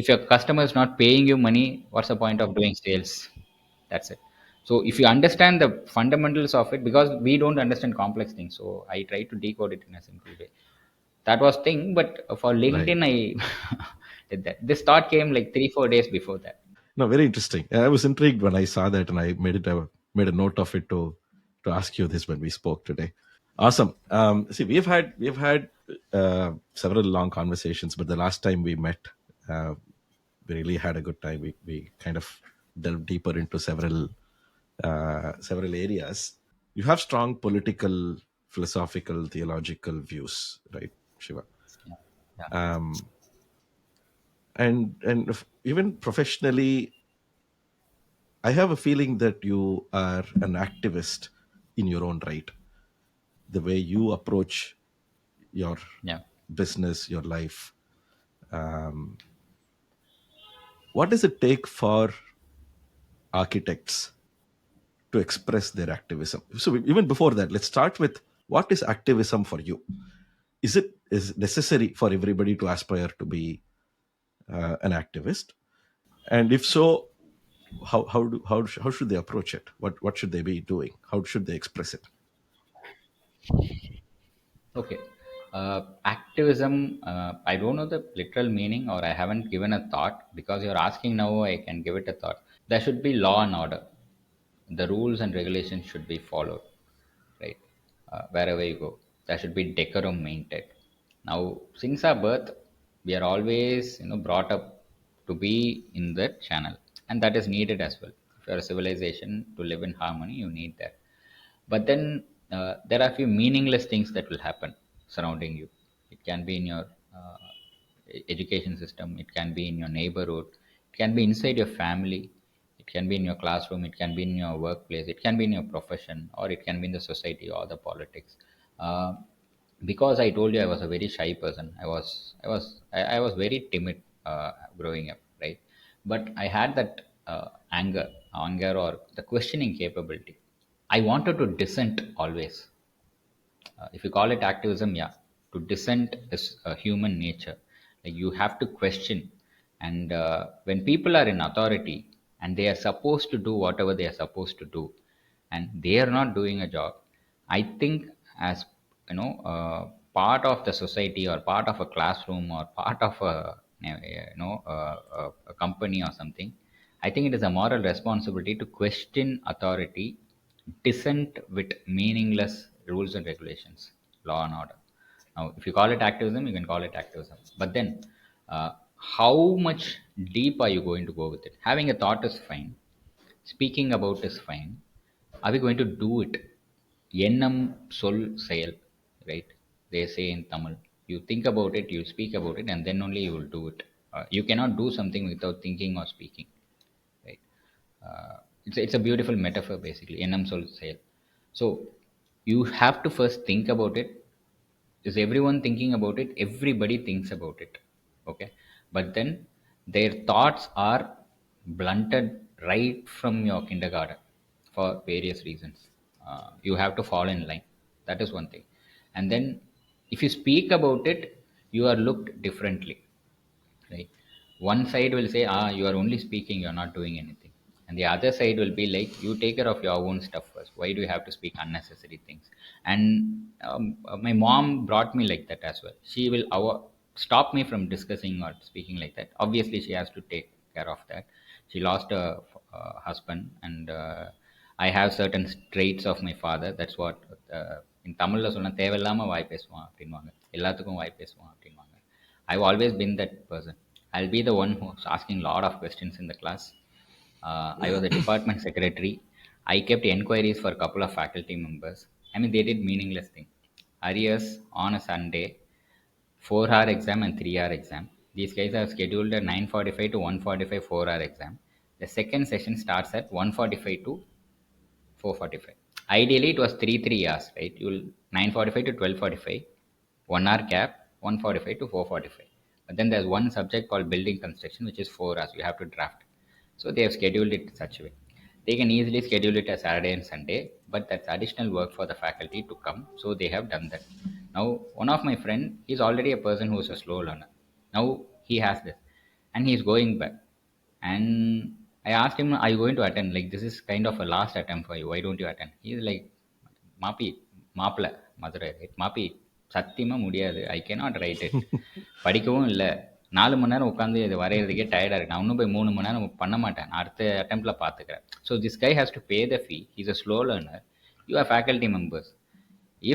if your customer is not paying you money, what's the point of doing sales? That's it. So if you understand the fundamentals of it, because we don't understand complex things, so I try to decode it in a simple way. That was thing. But for Right. LinkedIn, I did that. This thought came like 3 4 days before that. No, very interesting. I was intrigued when I saw that, and I made a note of it to ask you this when we spoke today. Awesome. See, we've had several long conversations, but the last time we met, uh, we really had a good time. We kind of delved deeper into several areas. You have strong political, philosophical, theological views, right, Shiva? Yeah, yeah, Um, and even professionally, I have a feeling that you are an activist in your own right. The way you approach your yeah, business, your life. Um, what does it take for architects to express their activism? So even before that, let's start with what is activism for you? Is necessary for everybody to aspire to be an activist? And if so, how should they approach it? What should they be doing? How should they express it? okay. Activism, I don't know the literal meaning, or I haven't given a thought. Because you're asking now, I can give it a thought. There should be law and order. The rules and regulations should be followed, right? Wherever you go, there should be decorum maintained. Now, since our birth, we are always, brought up to be in that channel, and that is needed as well. If you're a civilization, to live in harmony, you need that. But then there are few meaningless things that will happen surrounding you. It can be in your education system, it can be in your neighborhood, it can be inside your family, it can be in your classroom, it can be in your workplace, it can be in your profession, or it can be in the society or the politics. Uh, because I told you I was a very shy person. I was very timid growing up, right? But I had that anger or the questioning capability. I wanted to dissent always. If you call it activism, yeah, to dissent is a human nature. Like, you have to question, and when people are in authority and they are supposed to do whatever they are supposed to do, and they are not doing a job, I think, as part of the society, or part of a classroom, or part of a company or something, I think it is a moral responsibility to question authority, dissent with meaningless rules and regulations, law and order. Now, if you call it activism, you can call it activism. But then, how much deep are you going to go with it? Having a thought is fine. Speaking about is fine. Are we going to do it? Ennam sol செயல், right? They say in Tamil. You think about it, you speak about it, and then only you will do it. You cannot do something without thinking or speaking, right? It's a beautiful metaphor, basically. Ennam sol செயல். So you have to first think about it. Is everyone thinking about it? Everybody thinks about it. Okay. But then their thoughts are blunted right from your kindergarten for various reasons. You have to fall in line. That is one thing. And then if you speak about it, you are looked differently, right? One side will say, ah, you are only speaking, you're not doing anything. And the other side will be like, you take care of your own stuff first, why do you have to speak unnecessary things? And my mom brought me like that as well. She will stop me from discussing or speaking like that. Obviously she has to take care of that. She lost a husband, and I have certain traits of my father. That's what in தமிழ்ல சொன்னா தேவையில்லாம வாய் பேசுவான் அப்படின்வாங்க, எல்லாத்துக்கும் வாய் பேசுவான் அப்படின்வாங்க. I've always been that person. I'll be the one who's asking a lot of questions in the class. I was a department secretary. I kept inquiries for a couple of faculty members. I mean, they did meaningless thing. Arrears on a Sunday, 4-hour exam and 3-hour exam. These guys are scheduled at 9:45 to 1:45 4-hour exam. The second session starts at 1:45 to 4:45. Ideally, it was 3 3 hours, right? You'll 9:45 to 12:45, 1 hour gap, 1:45 to 4:45. But then there's one subject called building construction, which is 4 hours. You have to draft. So they have scheduled it such a way. They can easily schedule it as Saturday and Sunday, but that's additional work for the faculty to come. So they have done that. Now, one of my friend is already a person who is a slow learner. Now he has this, and he's going back. And I asked him, are you going to attend? Like, this is kind of a last attempt for you. Why don't you attend? He's like, Mapi, Mapla, Madurai, right? Mapi, சத்தியமா முடியாது. I cannot right it. படிக்கவும் இல்லை. 4 மணி நேரம் உட்காந்து இது வரைகிறதுக்கே டயர்டாக இருக்கு. நான் இன்னும் போய் 3 மணி நேரம் பண்ண மாட்டேன். நான் அடுத்த அட்டெம்ப்டில் பார்த்துக்கிறேன். So this guy has to pay the fee. Is a slow learner. You are faculty members.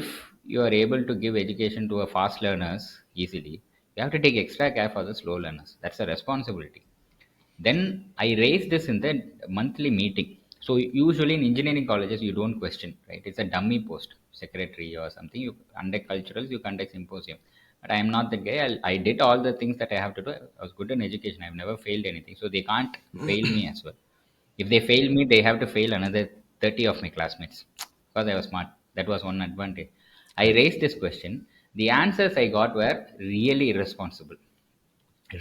If you are able to give education to a fast learners easily, you have to take extra care for the slow learners. That's a responsibility. Then I raised this in the monthly meeting. So usually in engineering colleges you don't question, right? It's a dummy post, secretary or something. You conduct culturals, you conduct symposium. But I am not that guy. I did all the things that I have to do. I was good in education. I've never failed anything. So they can't fail me as well. If they fail me, they have to fail another 30 of my classmates because I was smart. That was one advantage. I raised this question. The answers I got were really irresponsible.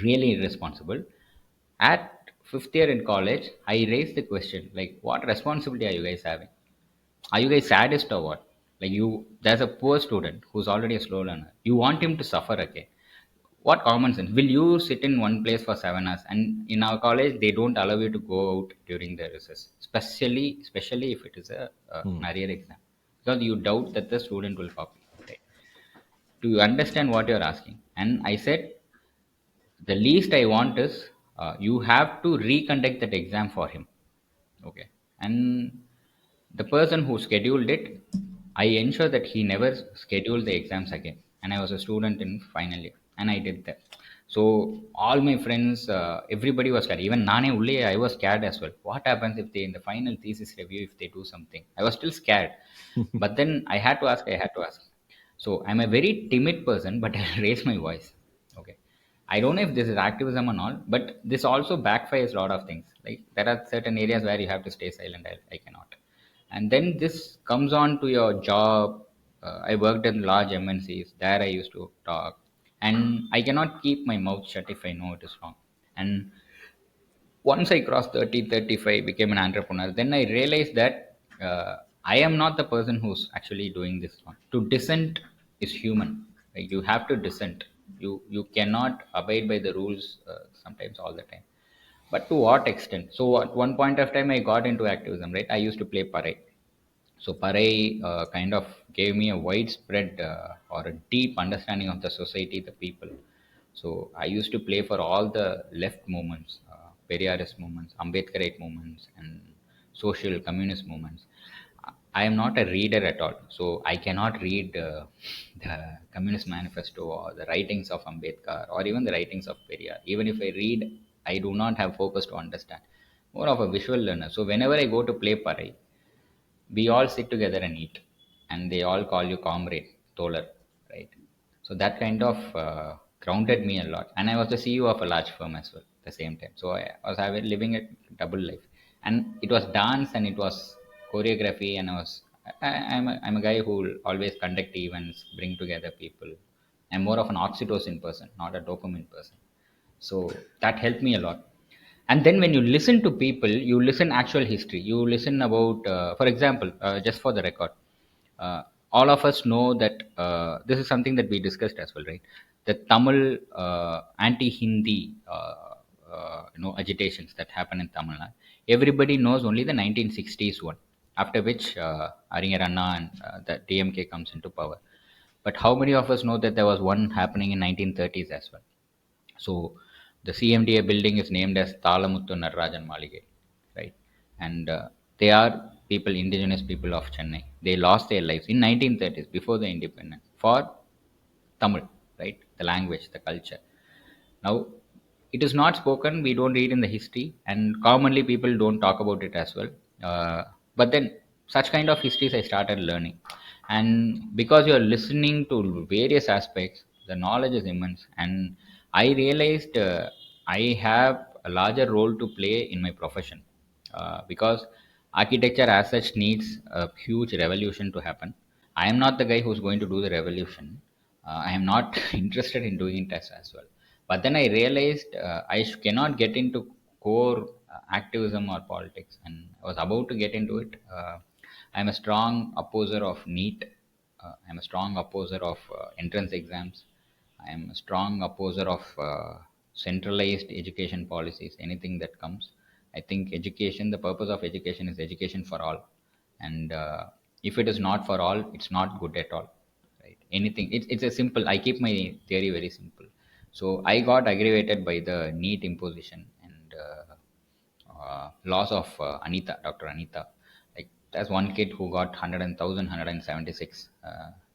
Really irresponsible. At fifth year in college, I raised the question like, what responsibility are you guys having? Are you guys sadist or what? Like, there's a poor student who's already a slow learner. You want him to suffer again. What common sense? Will you sit in one place for 7 hours? And in our college, they don't allow you to go out during the recess, especially if it is an Hmm. arrear exam, because you doubt that the student will copy. Right? Do you understand what you're asking? And I said, the least I want is you have to reconduct that exam for him. Okay. And the person who scheduled it, I ensure that he never scheduled the exams again. And I was a student in final year, and I did that. So all my friends, everybody was scared. Even Nane Ulle, I was scared as well. What happens if they in the final thesis review if they do something? I was still scared. But then I had to ask. I had to ask. So I'm a very timid person, but I raise my voice. Okay. I don't know if this is activism or not, but this also backfires a lot of things. Like there are certain areas where you have to stay silent. I cannot. And then this comes on to your job. I worked in large MNCs. There I used to talk, and I cannot keep my mouth shut if I know it is wrong. And once I crossed 30, 35, became an entrepreneur, then I realized that I am not the person who's actually doing this one. To dissent is human. Like you have to dissent. You cannot abide by the rules sometimes all the time. But to what extent? So at one point of time, I got into activism. Right, I used to play parai. So Parai kind of gave me a widespread or a deep understanding of the society, the people. So I used to play for all the left movements, Periyarist movements, Ambedkarite movements, and social communist movements. I am not a reader at all, so I cannot read the Communist Manifesto or the writings of Ambedkar or even the writings of Periyar. Even if I read, I do not have focus to understand. More of a visual learner. So whenever I go to play Parai, we all sit together and eat, and they all call you comrade, toller, right? So that kind of grounded me a lot, and I was the CEO of a large firm as well at the same time. So I was having living a double life, and it was dance and it was choreography, and I was I'm a guy who will always conduct events, bring together people. I'm more of an oxytocin person, not a dopamine person. So that helped me a lot. And then when you listen to people, you listen actual history. You listen about, for example, just for the record, uh, all of us know that this is something that we discussed as well, right? The Tamil anti-Hindi, agitations that happen in Tamil Nadu. Everybody knows only the 1960s one, after which Aringer Anna and the DMK comes into power. But how many of us know that there was one happening in 1930s as well? So the CMDA building is named as Thalamuthu Narrajan Malige, right? And they are people, indigenous people of Chennai. They lost their lives in 1930s before the independence for Tamil, right? The language, the culture. Now, it is not spoken, we don't read in the history, and commonly people don't talk about it as well. But then, such kind of histories I started learning. And because you're listening to various aspects, the knowledge is immense. And I realized I have a larger role to play in my profession because architecture as such needs a huge revolution to happen. I am not the guy who's going to do the revolution. I am not interested in doing it as well. But then I realized cannot get into core activism or politics, and I was about to get into it. I'm a strong opposer of NEET. I'm a strong opposer of entrance exams. I am a strong opposer of centralized education policies, anything that comes. I think education, the purpose of education is education for all. And if it is not for all, it's not good at all. Right? Anything, it's a simple, I keep my theory very simple. So I got aggravated by the NEET imposition and loss of Dr. Anita. Like there's one kid who got 176,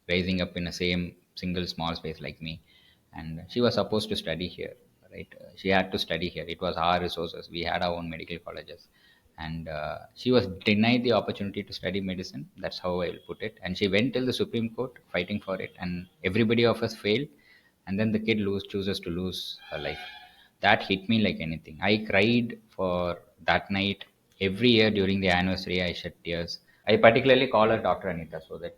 raising up in the same single small space like me, and she was supposed to study here, right? She had to study here. It was our resources. We had our own medical colleges, and she was denied the opportunity to study medicine. That's how I will put it. And she went till the Supreme Court fighting for it, and everybody of us failed. And then the kid chooses to lose her life. That hit me like anything. I cried for that night. Every year during the anniversary, I shed tears. I particularly call her Dr. Anita so that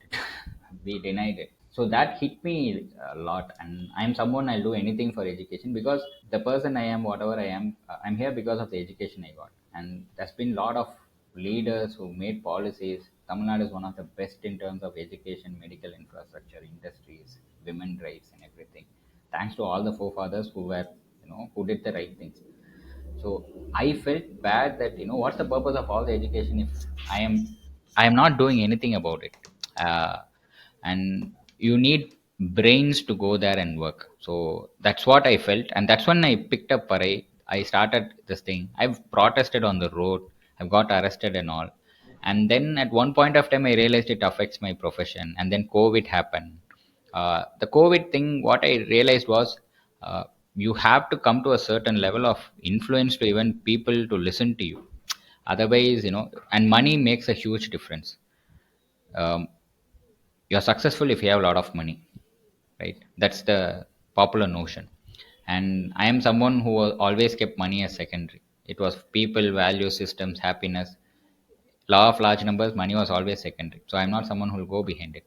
we denied it. So that hit me a lot. And I'm someone, I'll do anything for education because the person I am, whatever I am, I'm here because of the education I got. And there's been a lot of leaders who made policies. Tamil Nadu is one of the best in terms of education, medical infrastructure, industries, women rights, and everything. Thanks to all the forefathers who were, who did the right things. So I felt bad that what's the purpose of all the education if I am I am not doing anything about it. Uh, and you need brains to go there and work. So that's what I felt, and that's when I picked up Parai. I started this thing. I've protested on the road. I've got arrested and all. And then at one point of time, I realized it affects my profession. And then COVID happened. The COVID thing, what I realized was you have to come to a certain level of influence to even people to listen to you. Otherwise, and money makes a huge difference. Um, you're successful if you have a lot of money, right? That's the popular notion. And I am someone who always kept money as secondary. It was people, value systems, happiness, law of large numbers. Money was always secondary, so I'm not someone who will go behind it.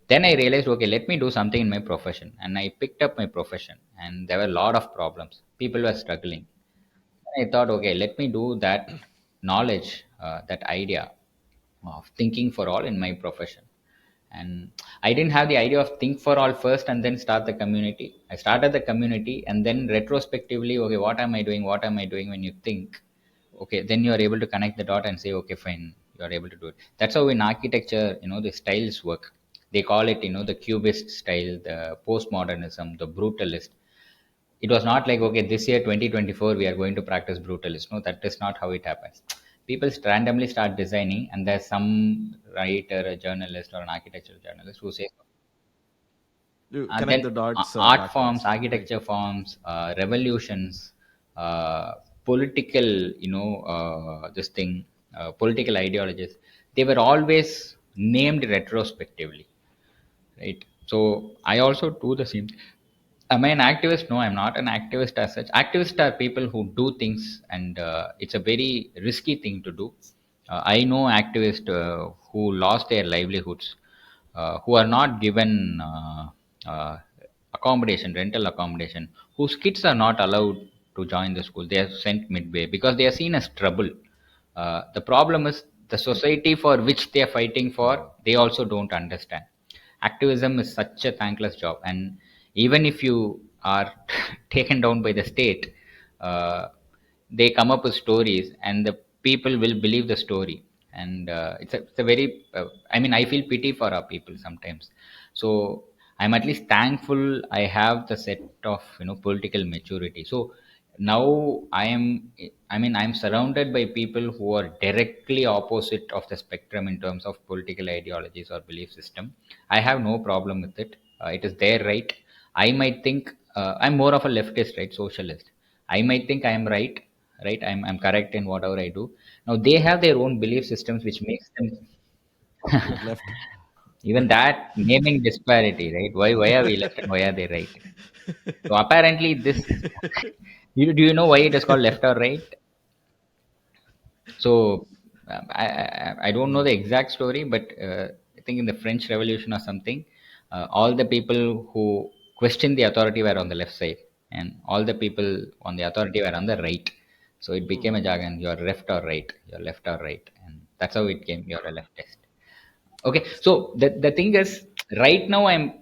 Then I realized, okay, let me do something in my profession, and I picked up my profession, and there were a lot of problems. People were struggling. I thought, okay, let me do that knowledge, that idea of thinking for all in my profession. And I didn't have the idea of think for all first and then start the community. I started the community, and then retrospectively, okay, what am I doing? What am I doing? When you think, okay, then you are able to connect the dot and say, okay, fine, you are able to do it. That's how in architecture, the styles work. They call it, the cubist style, the postmodernism, the brutalist. It was not like, okay, this year 2024 we are going to practice brutalist. No, that is not how it happens. People randomly start designing, and there's some writer, a journalist, or an architectural journalist who says, You and connect then the dots art forms, backwards, right? architecture forms, revolutions, political, this thing, political ideologies, they were always named retrospectively, right? So I also do the same. Am I an activist? No, I'm not an activist as such. Activists are people who do things, and it's a very risky thing to do. I know activists who lost their livelihoods, who are not given uh, accommodation, rental accommodation, whose kids are not allowed to join the school. They are sent midway because they are seen as trouble. The problem is the society for which they are fighting for, they also don't understand. Activism is such a thankless job, and even if you are taken down by the state, uh, they come up with stories and the people will believe the story. And it's a very I mean, I feel pity for our people sometimes. So I'm at least thankful I have the set of, political maturity. So now I'm surrounded by people who are directly opposite of the spectrum in terms of political ideologies or belief system. I have no problem with it. It is their right. I might think I'm more of a leftist, right, socialist. I might think I am right, right? I'm correct in whatever I do. Now they have their own belief systems, which makes them You're left. even that naming disparity, right? Why are we left and why are they right? So apparently this, do you know why it is called left or right? So I don't know the exact story, but I think in the French Revolution or something, all the people who questioned the authority were on the left side, and all the people on the authority were on the right. So it became a jargon: you're left or right, you're left or right, and that's how it came. You're a leftist. Okay, so the thing is, right now I'm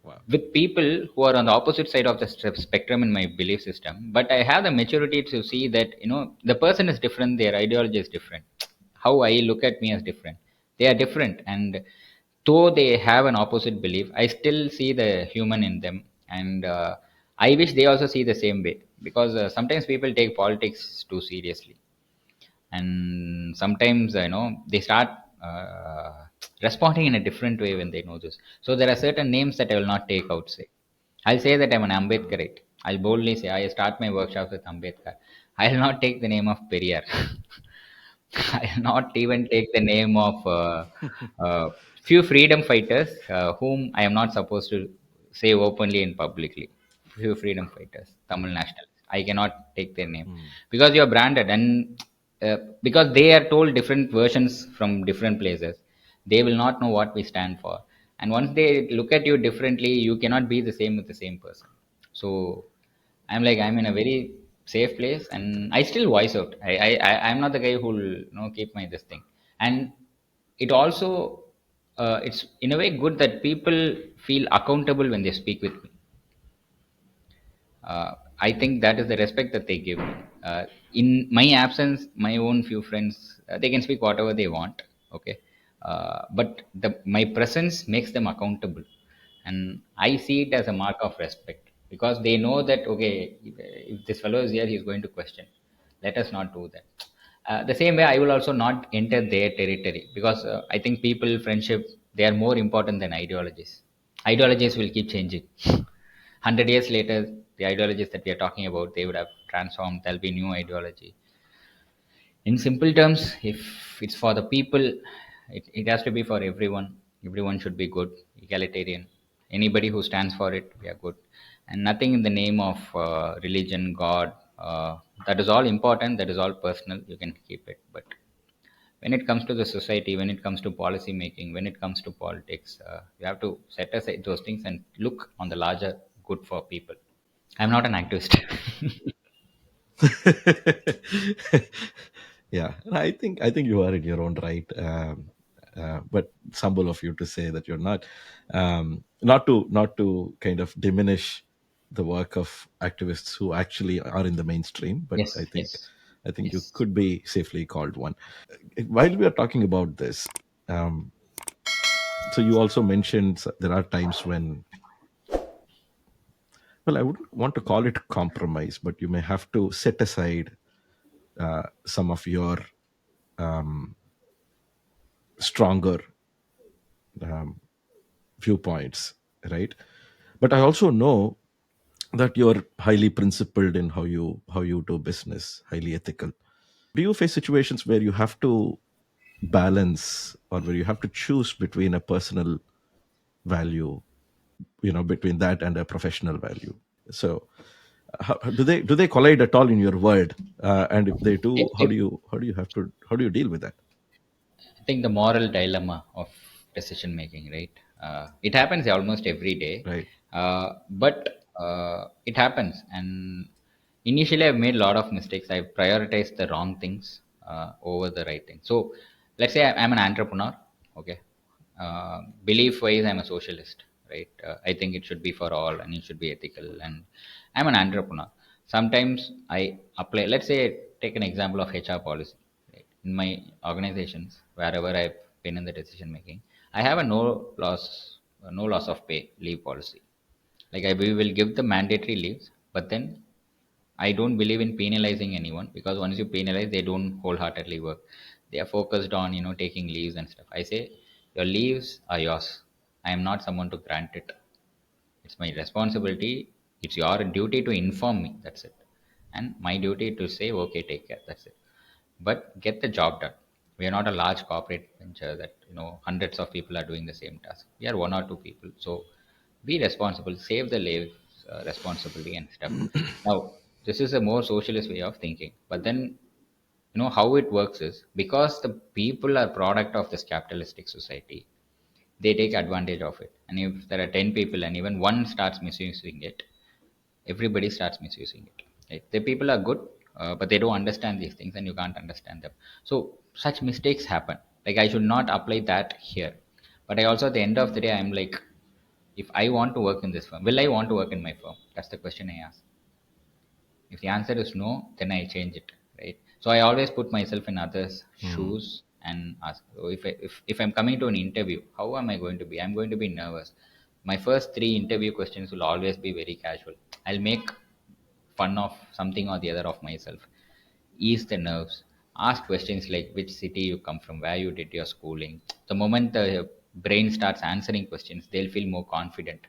Wow. with people who are on the opposite side of the spectrum in my belief system, but I have the maturity to see that, the person is different, their ideology is different, how I look at me as different. They are different, and though they have an opposite belief, I still see the human in them. And I wish they also see the same way, because sometimes people take politics too seriously, and sometimes they start uh, responding in a different way when they know this. So there are certain names that I will not take outside. I'll say that I'm an Ambedkarite. I'll boldly say I start my workshops with Ambedkar. I'll not take the name of Periyar. I'll not even take the name of few freedom fighters whom I am not supposed to say openly and publicly. Few freedom fighters, Tamil nationalists. I cannot take their name because you are branded, and because they are told different versions from different places, they will not know what we stand for. And once they look at you differently, you cannot be the same with the same person. So I'm in a very safe place, and I still voice out. I'm not the guy who'll keep my this thing. And it also it's in a way good that people feel accountable when they speak with me. I think that is the respect that they give me. In my absence, my own few friends, they can speak whatever they want, okay? But my presence makes them accountable. And I see it as a mark of respect because they know that, okay, if this fellow is here, he's going to question. Let us not do that. The same way, I will also not enter their territory because I think people, friendship, they are more important than ideologies. Ideologies will keep changing. 100 years later, the ideologies that we are talking about, they would have transformed. There'll be new ideology. In simple terms, if it's for the people, it has to be for everyone. Everyone should be good, egalitarian. Anybody who stands for it, we are good. And nothing in the name of religion, god, that is all important, that is all personal, you can keep it. But when it comes to the society, when it comes to policy making, when it comes to politics, you have to set aside those things and look on the larger good for people. I'm not an activist. Yeah, and I think you are in your own right. But it's humble of you to say that you're not. Not to kind of diminish the work of activists who actually are in the mainstream, but Yes, yes, I think you yes. could be safely called one. While we are talking about this, um, so you also mentioned there are times when, well, I wouldn't want to call it compromise, but you may have to set aside some of your um, stronger um, viewpoints, right? But I also know that you're highly principled in how you do business, highly ethical. Do you face situations where you have to balance, or where you have to choose between a personal value, between that and a professional value? So do they collide at all in your world? And if they do, If, how if do you have to how do you deal with that? I think the moral dilemma of decision making, right? It happens almost every day, Right. but it happens. And initially, I've made a lot of mistakes. I've prioritized the wrong things over the right things. So, let's say I'm an entrepreneur. Okay, belief wise, I'm a socialist, right? I think it should be for all and it should be ethical. And I'm an entrepreneur. Sometimes I apply, let's say, take an example of HR policy. Right? In my organizations, wherever I've been in the decision making, I have a no loss of pay leave policy. Like we will give the mandatory leaves, but then I don't believe in penalizing anyone because once you penalize, they don't wholeheartedly work. They are focused on taking leaves and stuff. I say your leaves are yours. I am not someone to grant it. It's my responsibility. It's your duty to inform me. That's it. And my duty to say, okay, take care. That's it. But get the job done. We are not a large corporate venture that hundreds of people are doing the same task. We are one or two people. So be responsible. Save the lives responsibly and stuff. Now, this is a more socialist way of thinking. But then how it works is because the people are product of this capitalistic society, they take advantage of it. And if there are 10 people and even one starts misusing it, everybody starts misusing it. Right? The people are good, but they don't understand these things and you can't understand them. So such mistakes happen. Like I should not apply that here. But I also, at the end of the day, I'm like, if I want to work in this firm, will I want to work in my firm? That's the question I ask. If the answer is no, then I change it, right? So I always put myself in others' Hmm. shoes and ask, oh, if I'm coming to an interview, how am I going to be? I'm going to be nervous. My first three interview questions will always be very casual. I'll make fun of something or the other of myself, ease the nerves, ask questions like which city you come from, where you did your schooling. The moment the brain starts answering questions, they'll feel more confident.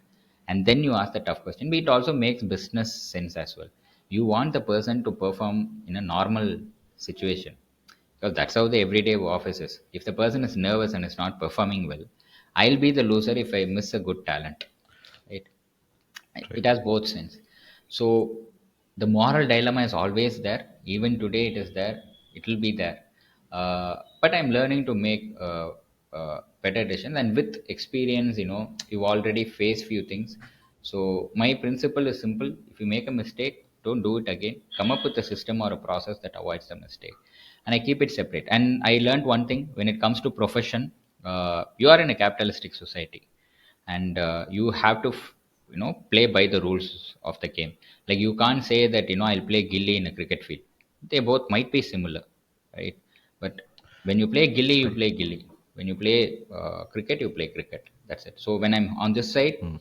And then you ask the tough question, but it also makes business sense as well. You want the person to perform in a normal situation because that's how the everyday office is. If the person is nervous and is not performing well, I'll be the loser if I miss a good talent, right? It Right. has both sides. So the moral dilemma is always there. Even today it is there. It will be there. But I'm learning to make better decisions, and with experience, you've already faced few things. So my principle is simple: if you make a mistake, don't do it again. Come up with a system or a process that avoids the mistake, and I keep it separate. And I learned one thing: when it comes to profession, you are in a capitalistic society, and you have to play by the rules of the game. Like you can't say that I'll play gilly in a cricket field. They both might be similar, right? But when you play gilly, you Right. play gilly. When you play cricket, you play cricket. That's it. So when I'm on this side, Hmm.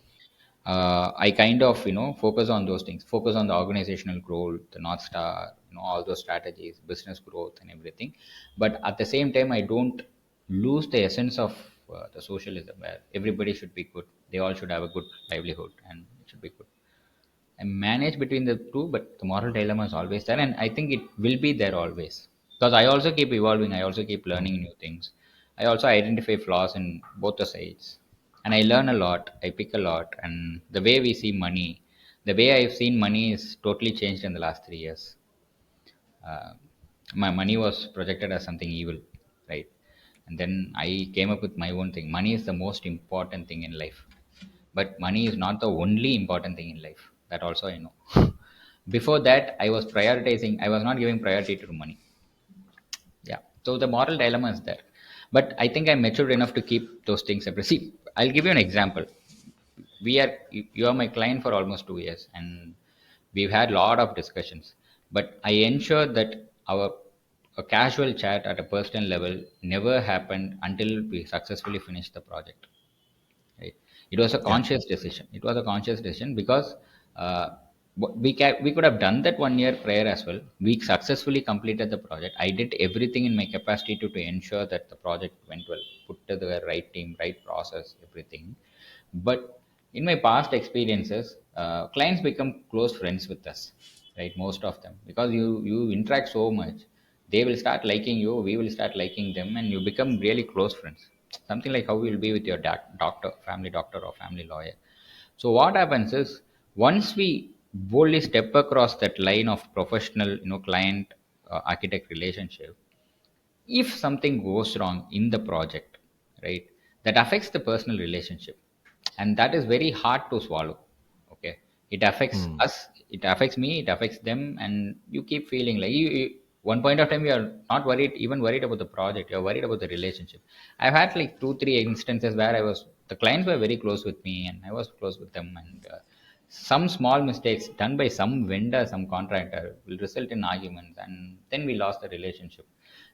I kind of focus on those things, focus on the organizational growth, the north star, all those strategies, business growth and everything. But at the same time, I don't lose the essence of the socialism, where everybody should be good, they all should have a good livelihood and it should be good. I manage between the two, but the moral dilemma is always there, and I think it will be there always. Because I also keep evolving, I also keep Hmm. learning new things. I also identify flaws in both the sides, and I learn a lot. I pick a lot, and the way we see money, the way I've seen money is totally changed in the last 3 years. Uh, my money was projected as something evil, right? And then I came up with my own thing. Money is the most important thing in life, but money is not the only important thing in life. That also I know. Before that, I was prioritizing. I was not giving priority to money. Yeah. So the moral dilemma is there, but I think I'm matured enough to keep those things separate. See, I'll give you an example. You are my client for almost 2 years, and we've had a lot of discussions. But I ensure that our a casual chat at a personal level never happened until we successfully finished the project. Right? It was a Yeah. conscious decision. It was a conscious decision because uh, we could have done that 1 year prior as well. We successfully completed the project. I did everything in my capacity to ensure that the project went well, put to the right team, right process, everything. But in my past experiences, clients become close friends with us, right? Most of them, because you interact so much, they will start liking you, we will start liking them, and you become really close friends. Something like how you'll be with your doctor, family doctor, or family lawyer. So what happens is once we boldly step across that line of professional, client architect relationship, if something goes wrong in the project, right, that affects the personal relationship, and that is very hard to swallow. Okay, it affects Hmm. us, it affects me, it affects them, and you keep feeling like one point of time you are not worried, even worried about the project, you're worried about the relationship. I've had like 2 3 instances where the clients were very close with me and I was close with them, and some small mistakes done by some vendor, some contractor will result in arguments, and then we lost the relationship.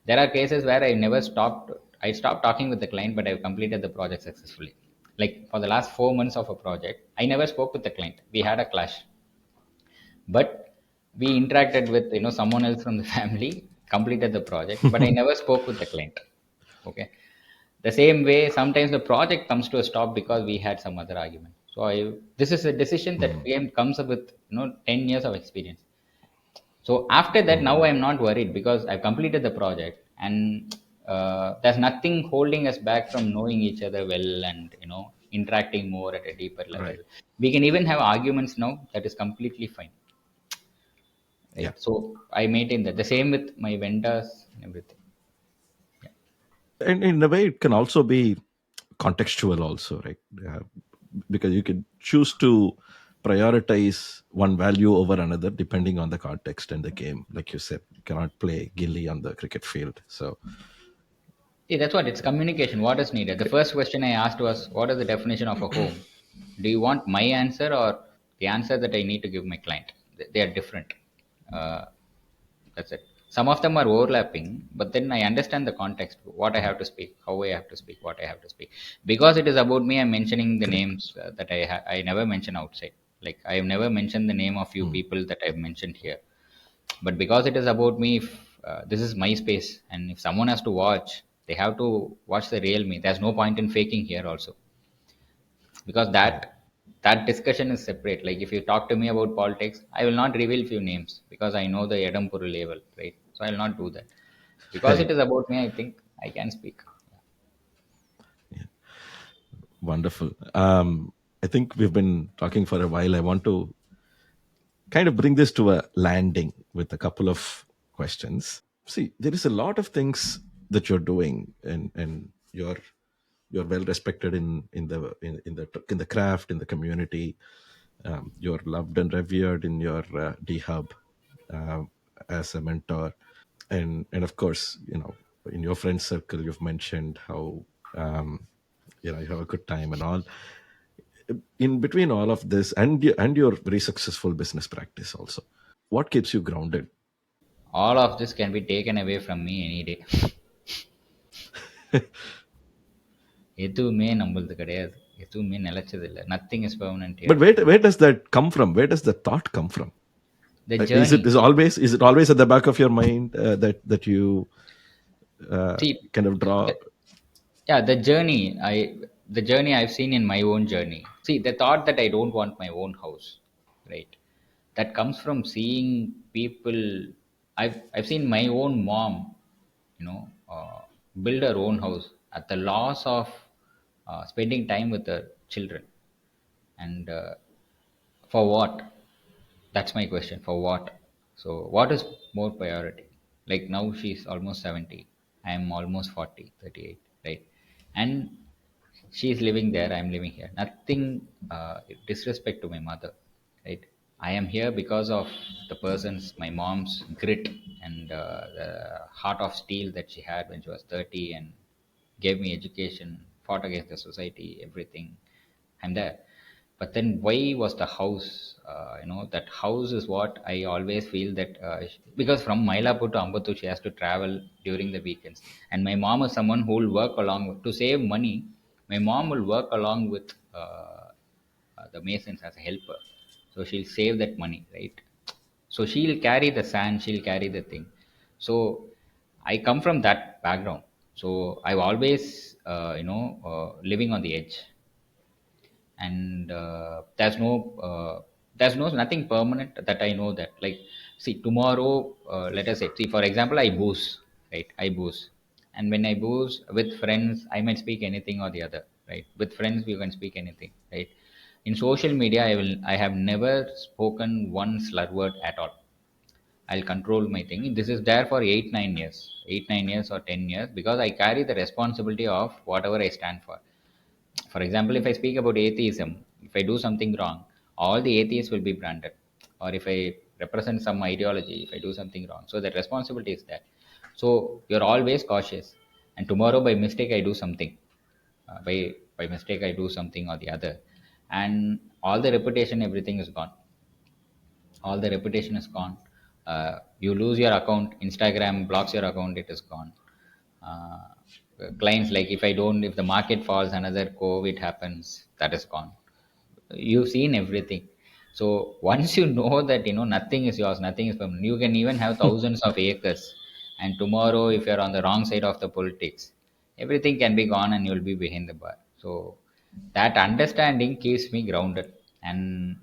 There are cases where I stopped talking with the client, but I've completed the project successfully. Like for the last 4 months of a project, I never spoke with the client. We had a clash, but we interacted with someone else from the family, completed the project, but I never spoke with the client. Okay, the same way, sometimes the project comes to a stop because we had some other argument. So this is a decision that Hmm. comes up with 10 years of experience. So after that, now Hmm. I'm not worried because I've completed the project, and there's nothing holding us back from knowing each other well, and interacting more at a deeper level. Right. We can even have arguments now. That is completely fine, Yeah. right? So I maintain that. The same with my vendors and everything. Yeah. And in a way, it can also be contextual, also, right? Because you can choose to prioritize one value over another depending on the context and the game. Like you said, you cannot play gilly on the cricket field. So, See, that's what it's communication. What is needed? The first question I asked was, "What is the definition of a home? Do you want my answer or the answer that I need to give my client?" They are different. Uh, that's it. Some of them are overlapping, but then I understand the context, what I have to speak, how I have to speak, what I have to speak. Because it is about me, I'm mentioning the correct. names that I never mention outside. Like I have never mentioned the name of few Hmm. people that I've mentioned here. But because it is about me, if this is my space, and if someone has to watch, they have to watch the real me. There's no point in faking here also, because Right. that discussion is separate. Like if you talk to me about politics, I will not reveal few names because I know the Edampuru level, right? So I will not do that. Because it Right. is about me, I think I can speak. Yeah. Wonderful. I think we've been talking for a while. I want to kind of bring this to a landing with a couple of questions. See, there is a lot of things that you're doing, and you're well respected in the craft, in the community. You're loved and revered in your D Hub, um, as a mentor, and of course, in your friend circle, you've mentioned how, um, you have a good time and all. In between all of this, and your very successful business practice also, what keeps you grounded? All of this can be taken away from me any day. எதுவுமே நம்மளது கிடையாது. எதுவுமே நிலைச்சது இல்லை. Nothing is permanent here. But where does that come from? Where does the thought come from? The Is it journey. is it always at the back of your mind, that you See, kind of draw? the, yeah, the journey I've seen in my own journey. See, the thought that I don't want my own house, right, that comes from seeing people. I've seen my own mom, you know build her own house at the loss of spending time with her children. And for what? That's my question. For what? So what is more priority? Like now she's almost 70, I'm almost 40, 38, right? And she's living there, I'm living here. Nothing disrespect to my mother, right? I am here because of the person's, my mom's grit, and the heart of steel that she had when she was 30, and gave me education, fought against the society, everything. I'm there. But then why was the house? That house is what I always feel that, because from Mylapore to Ambattur, she has to travel during the weekends. And my mom is someone who will work to save money. My mom will work along with the masons as a helper. So she'll save that money, right? So she'll carry the sand, she'll carry the thing. So I come from that background. So I've always, living on the edge. And there's no nothing permanent that I know. That, like, see, tomorrow, let us say, see, for example, I booze, right? I booze, and when I booze with friends, I might speak anything or the other, right? With friends we can speak anything, right? In social media, I have never spoken one slur word at all. I'll control my thing. This is there for 8 9 years, 8 9 years or 10 years, because I carry the responsibility of whatever I stand for. For example, if I speak about atheism, if I do something wrong, all the atheists will be branded. Or if I represent some ideology, if I do something wrong, so that responsibility is there. So you're always cautious. And tomorrow by mistake I do something, by mistake I do something or the other, and all the reputation, everything is gone. All the reputation is gone. You lose your account, Instagram blocks your account, it is gone. uh, Clients, like, if the market falls, another COVID happens, that is gone. You've seen everything. So once you know that, nothing is yours, nothing is permanent. You can even have thousands of acres, and tomorrow if you're on the wrong side of the politics, everything can be gone and you'll be behind the bar. So that understanding keeps me grounded. And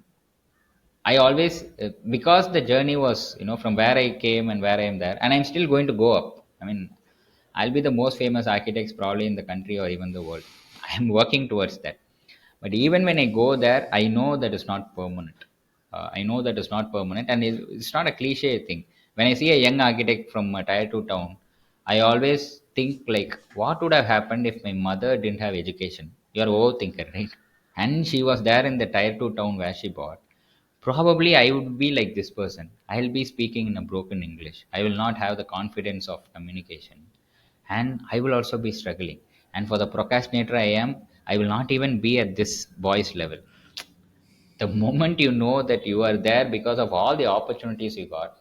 I always, because the journey was, from where I came and where I am there, and I'm still going to go up. I mean, I'll be the most famous architects probably in the country or even the world. I'm working towards that. But even when I go there, I know that it's not permanent. I know that it's not permanent, and it's not a cliche thing. When I see a young architect from a tier two town, I always think like, what would have happened if my mother didn't have education? You're a overthinker, right? And she was there in the tier two town where she bought. Probably I would be like this person. I'll be speaking in a broken English. I will not have the confidence of communication. And I will also be struggling. And for the procrastinator I am, I will not even be at this voice level. The moment you know that you are there because of all the opportunities you got,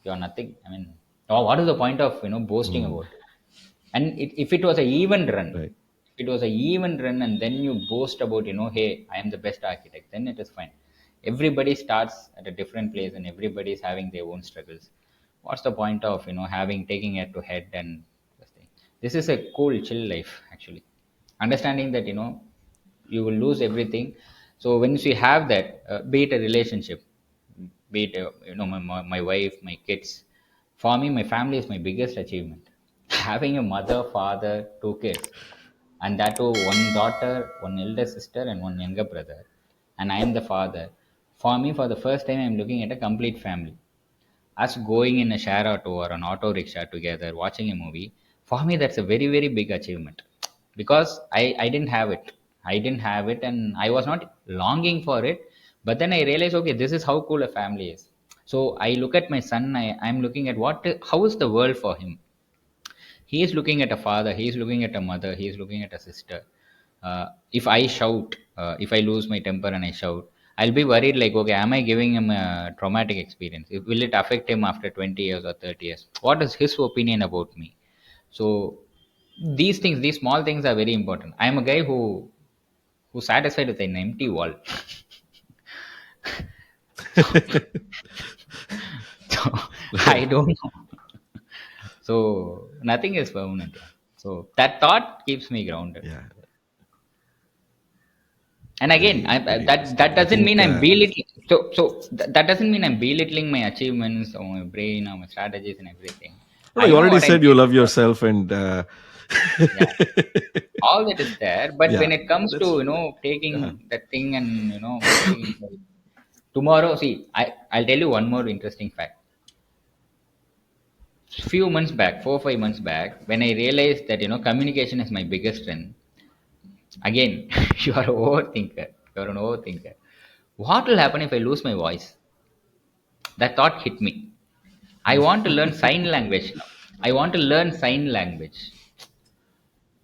you're nothing. I mean, oh, what is the point of boasting Mm, about? And if it was a even run, right. if it was a even run, and then you boast about, hey, I am the best architect, then it is fine. Everybody starts at a different place, and everybody is having their own struggles. What's the point of having taking it to head and this thing? This is a cool chill life, actually. Understanding that you will lose everything. So once you have that, be it a relationship, be it my wife, my kids. For me, my family is my biggest achievement. Having a mother, father, two kids, and that too one daughter, one elder sister, and one younger brother, and I am the father. For me, for the first time, I'm looking at a complete family. Us going in a share auto or an auto rickshaw together watching a movie, for me that's a very very big achievement. Because I didn't have it. I didn't have it, and I was not longing for it. But then I realized, okay, this is how cool a family is. So I look at my son. I'm looking at how is the world for him. He is looking at a father, he is looking at a mother, he is looking at a sister. If I shout, if I lose my temper and I shout, I'll be worried like, okay, am I giving him a traumatic experience? Will it affect him after 20 years or 30 years? What is his opinion about me? So these things, these small things are very important. I am a guy who's satisfied with an empty wall. so, so I Right. don't know. So nothing is permanent. Yeah. So that thought keeps me grounded. Yeah. And again, Very, very that interesting. I doesn't mean think, I'm belittling. That doesn't mean I'm belittling my achievements or my brain or my strategies and everything. no, I you know already what I'm said you love capable of. yourself, and Yeah, all that is there. But yeah, when it comes to that's taking uh, that thing and putting inside tomorrow, see, I'll tell you one more interesting fact. Few months back, 4 5 months back, when I realized that communication is my biggest strength. Again, you are an overthinker. You are an overthinker. What will happen if I lose my voice? That thought hit me. I want to learn sign language now. I want to learn sign language.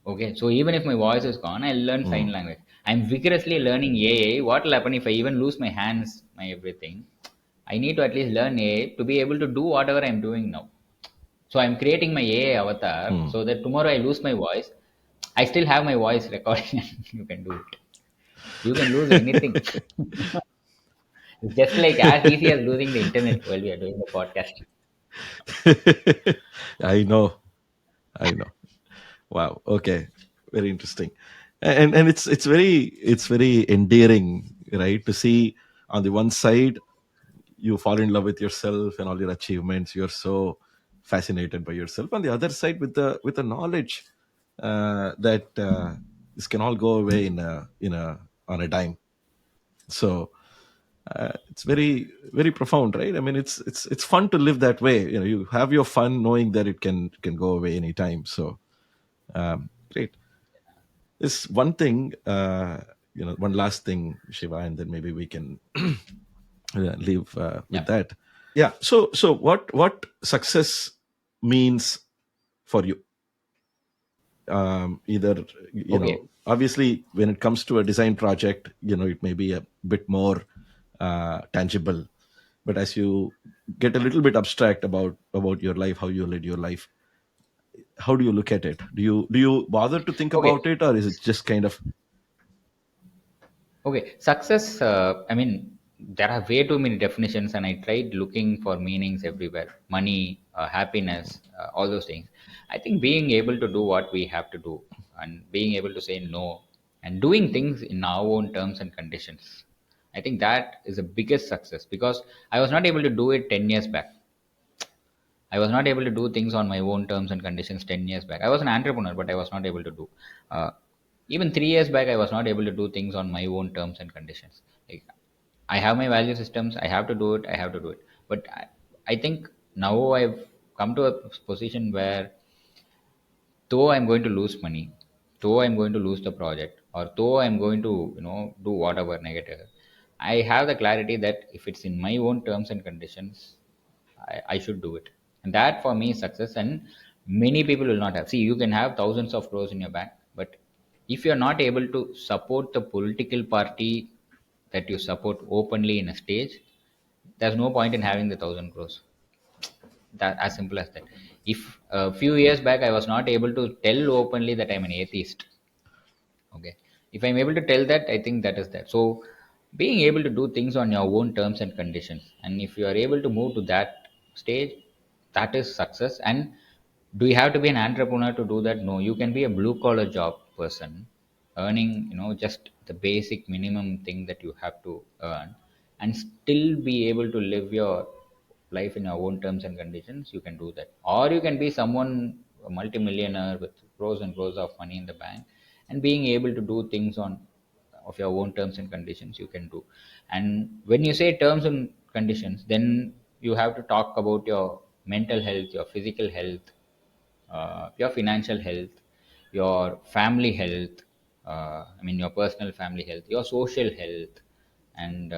Okay, so even if my voice is gone, I'll learn sign mm, language. I'm vigorously learning AI. What will happen if I even lose my hands, my everything? I need to at least learn AI to be able to do whatever I'm doing now. So I'm creating my AI avatar mm. so that tomorrow I lose my voice. I still have my voice recording and you can do it. You can lose anything. It's just like as easy as losing the internet while we are doing the podcast. I know, I know. Wow. Okay. Very interesting. And it's very endearing, right? To see on the one side you fall in love with yourself and all your achievements. You're so fascinated by yourself. On the other side, with the knowledge that this can all go away in a on a dime. So It's very profound, right? I mean, it's fun to live that way. You have your fun knowing that it can go away anytime. So great. This one thing, one last thing, Shiva, and then maybe we can leave with Yeah. that. Yeah. So what success means for you? Either, Okay. obviously when it comes to a design project, it may be a bit more tangible, but as you get a little bit abstract about your life, how you led your life, how do you look at it? Do you bother to think Okay. about it, or is it just kind of? Okay, success. I mean, there are way too many definitions, and I tried looking for meanings everywhere. Money, happiness, all those things. I think being able to do what we have to do, and being able to say no, and doing things in our own terms and conditions. I think that is the biggest success, because I was not able to do it 10 years back. I was not able to do things on my own terms and conditions 10 years back. I was an entrepreneur, but I was not able to do. Uh, Even 3 years back, I was not able to do things on my own terms and conditions. Like, I have my value systems. I have to do it. I have to do it. But I think now I've come to a position where, though I'm going to lose money, though I'm going to lose the project, or though I'm going to, do whatever negative, I have the clarity that if it's in my own terms and conditions, I should do it. And that for me is success. And many people will not have. See, you can have thousands of crores in your bank, but if you're not able to support the political party that you support openly in a stage, there's no point in having the 1,000 crores. That as simple as that. If a few years back I was not able to tell openly that I'm an atheist, okay, if I'm able to tell that, I think that is that. So being able to do things on your own terms and conditions, and if you are able to move to that stage, that is success. And do you have to be an entrepreneur to do that? No, you can be a blue collar job person, earning, just the basic minimum thing that you have to earn, and still be able to live your life in your own terms and conditions. You can do that. Or you can be someone, a multimillionaire with crores and crores of money in the bank, and being able to do things on of your own terms and conditions, you can do. And when you say terms and conditions, then you have to talk about your mental health, your physical health, your financial health, your family health, I mean, your personal family health, your social health, and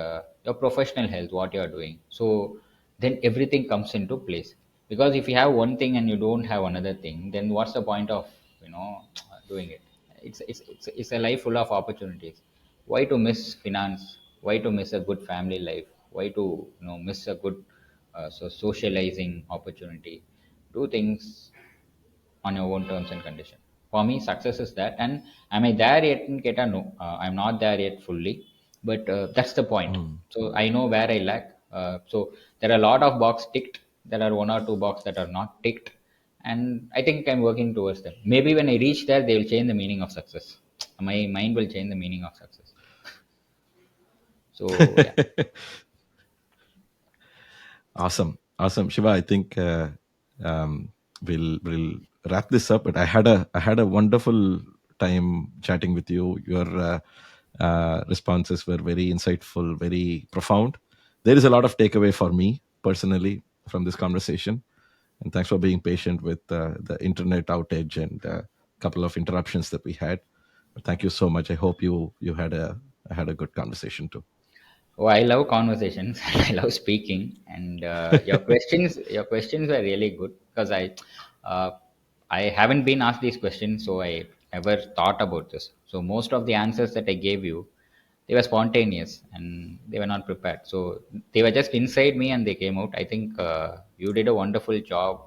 your professional health, what you are doing. So then everything comes into place. Because if you have one thing and you don't have another thing, then what's the point of, doing it? It's a life full of opportunities. Why to miss finance? Why to miss a good family life? Why to, miss a good socializing opportunity? Do things on your own terms and condition. For me, success is that. And am I there yet in Keta? No, I'm not there yet fully, but that's the point. Hmm. So I know where I lack. So there are a lot of box ticked. There are one or two box that are not ticked, and I think I'm working towards them. Maybe when I reach there, they will change the meaning of success. My mind will change the meaning of success. So yeah. Awesome, Shiva. I think um, we'll wrap this up. But I had a wonderful time chatting with you. Your responses were very insightful, very profound. There is a lot of takeaway for me personally from this conversation. And thanks for being patient with the internet outage and a couple of interruptions that we had. But thank you so much. I hope you had a good conversation too. Oh, I love conversations. I love speaking, and your questions were really good, because uh, I haven't been asked these questions, so I never thought about this. So most of the answers that I gave you, they were spontaneous and they were not prepared. So they were just inside me and they came out. I think you did a wonderful job,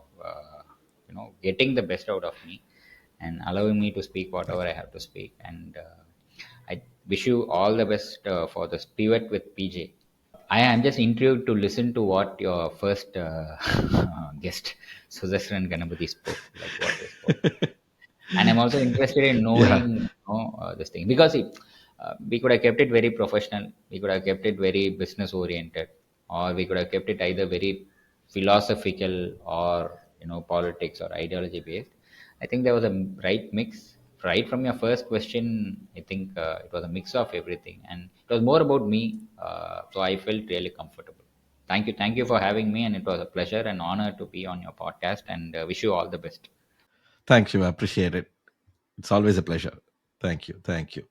getting the best out of me and allowing me to speak whatever I have to speak. And I wish you all the best for this pivot with PJ. I am just intrigued to listen to what your first guest, Sudarshan and Ganapati, spoke, like what they spoke. And I'm also interested in Yeah. knowing, this thing, because we could have kept it very professional, we could have kept it very business oriented, or we could have kept it either very philosophical or politics or ideology based. I think there was a right mix. right from your first question, I think it was a mix of everything, and it was more about me. So I felt really comfortable. Thank you for having me, and it was a pleasure and honor to be on your podcast. And wish you all the best. Thank you. I appreciate it. It's always a pleasure. Thank you. Thank you.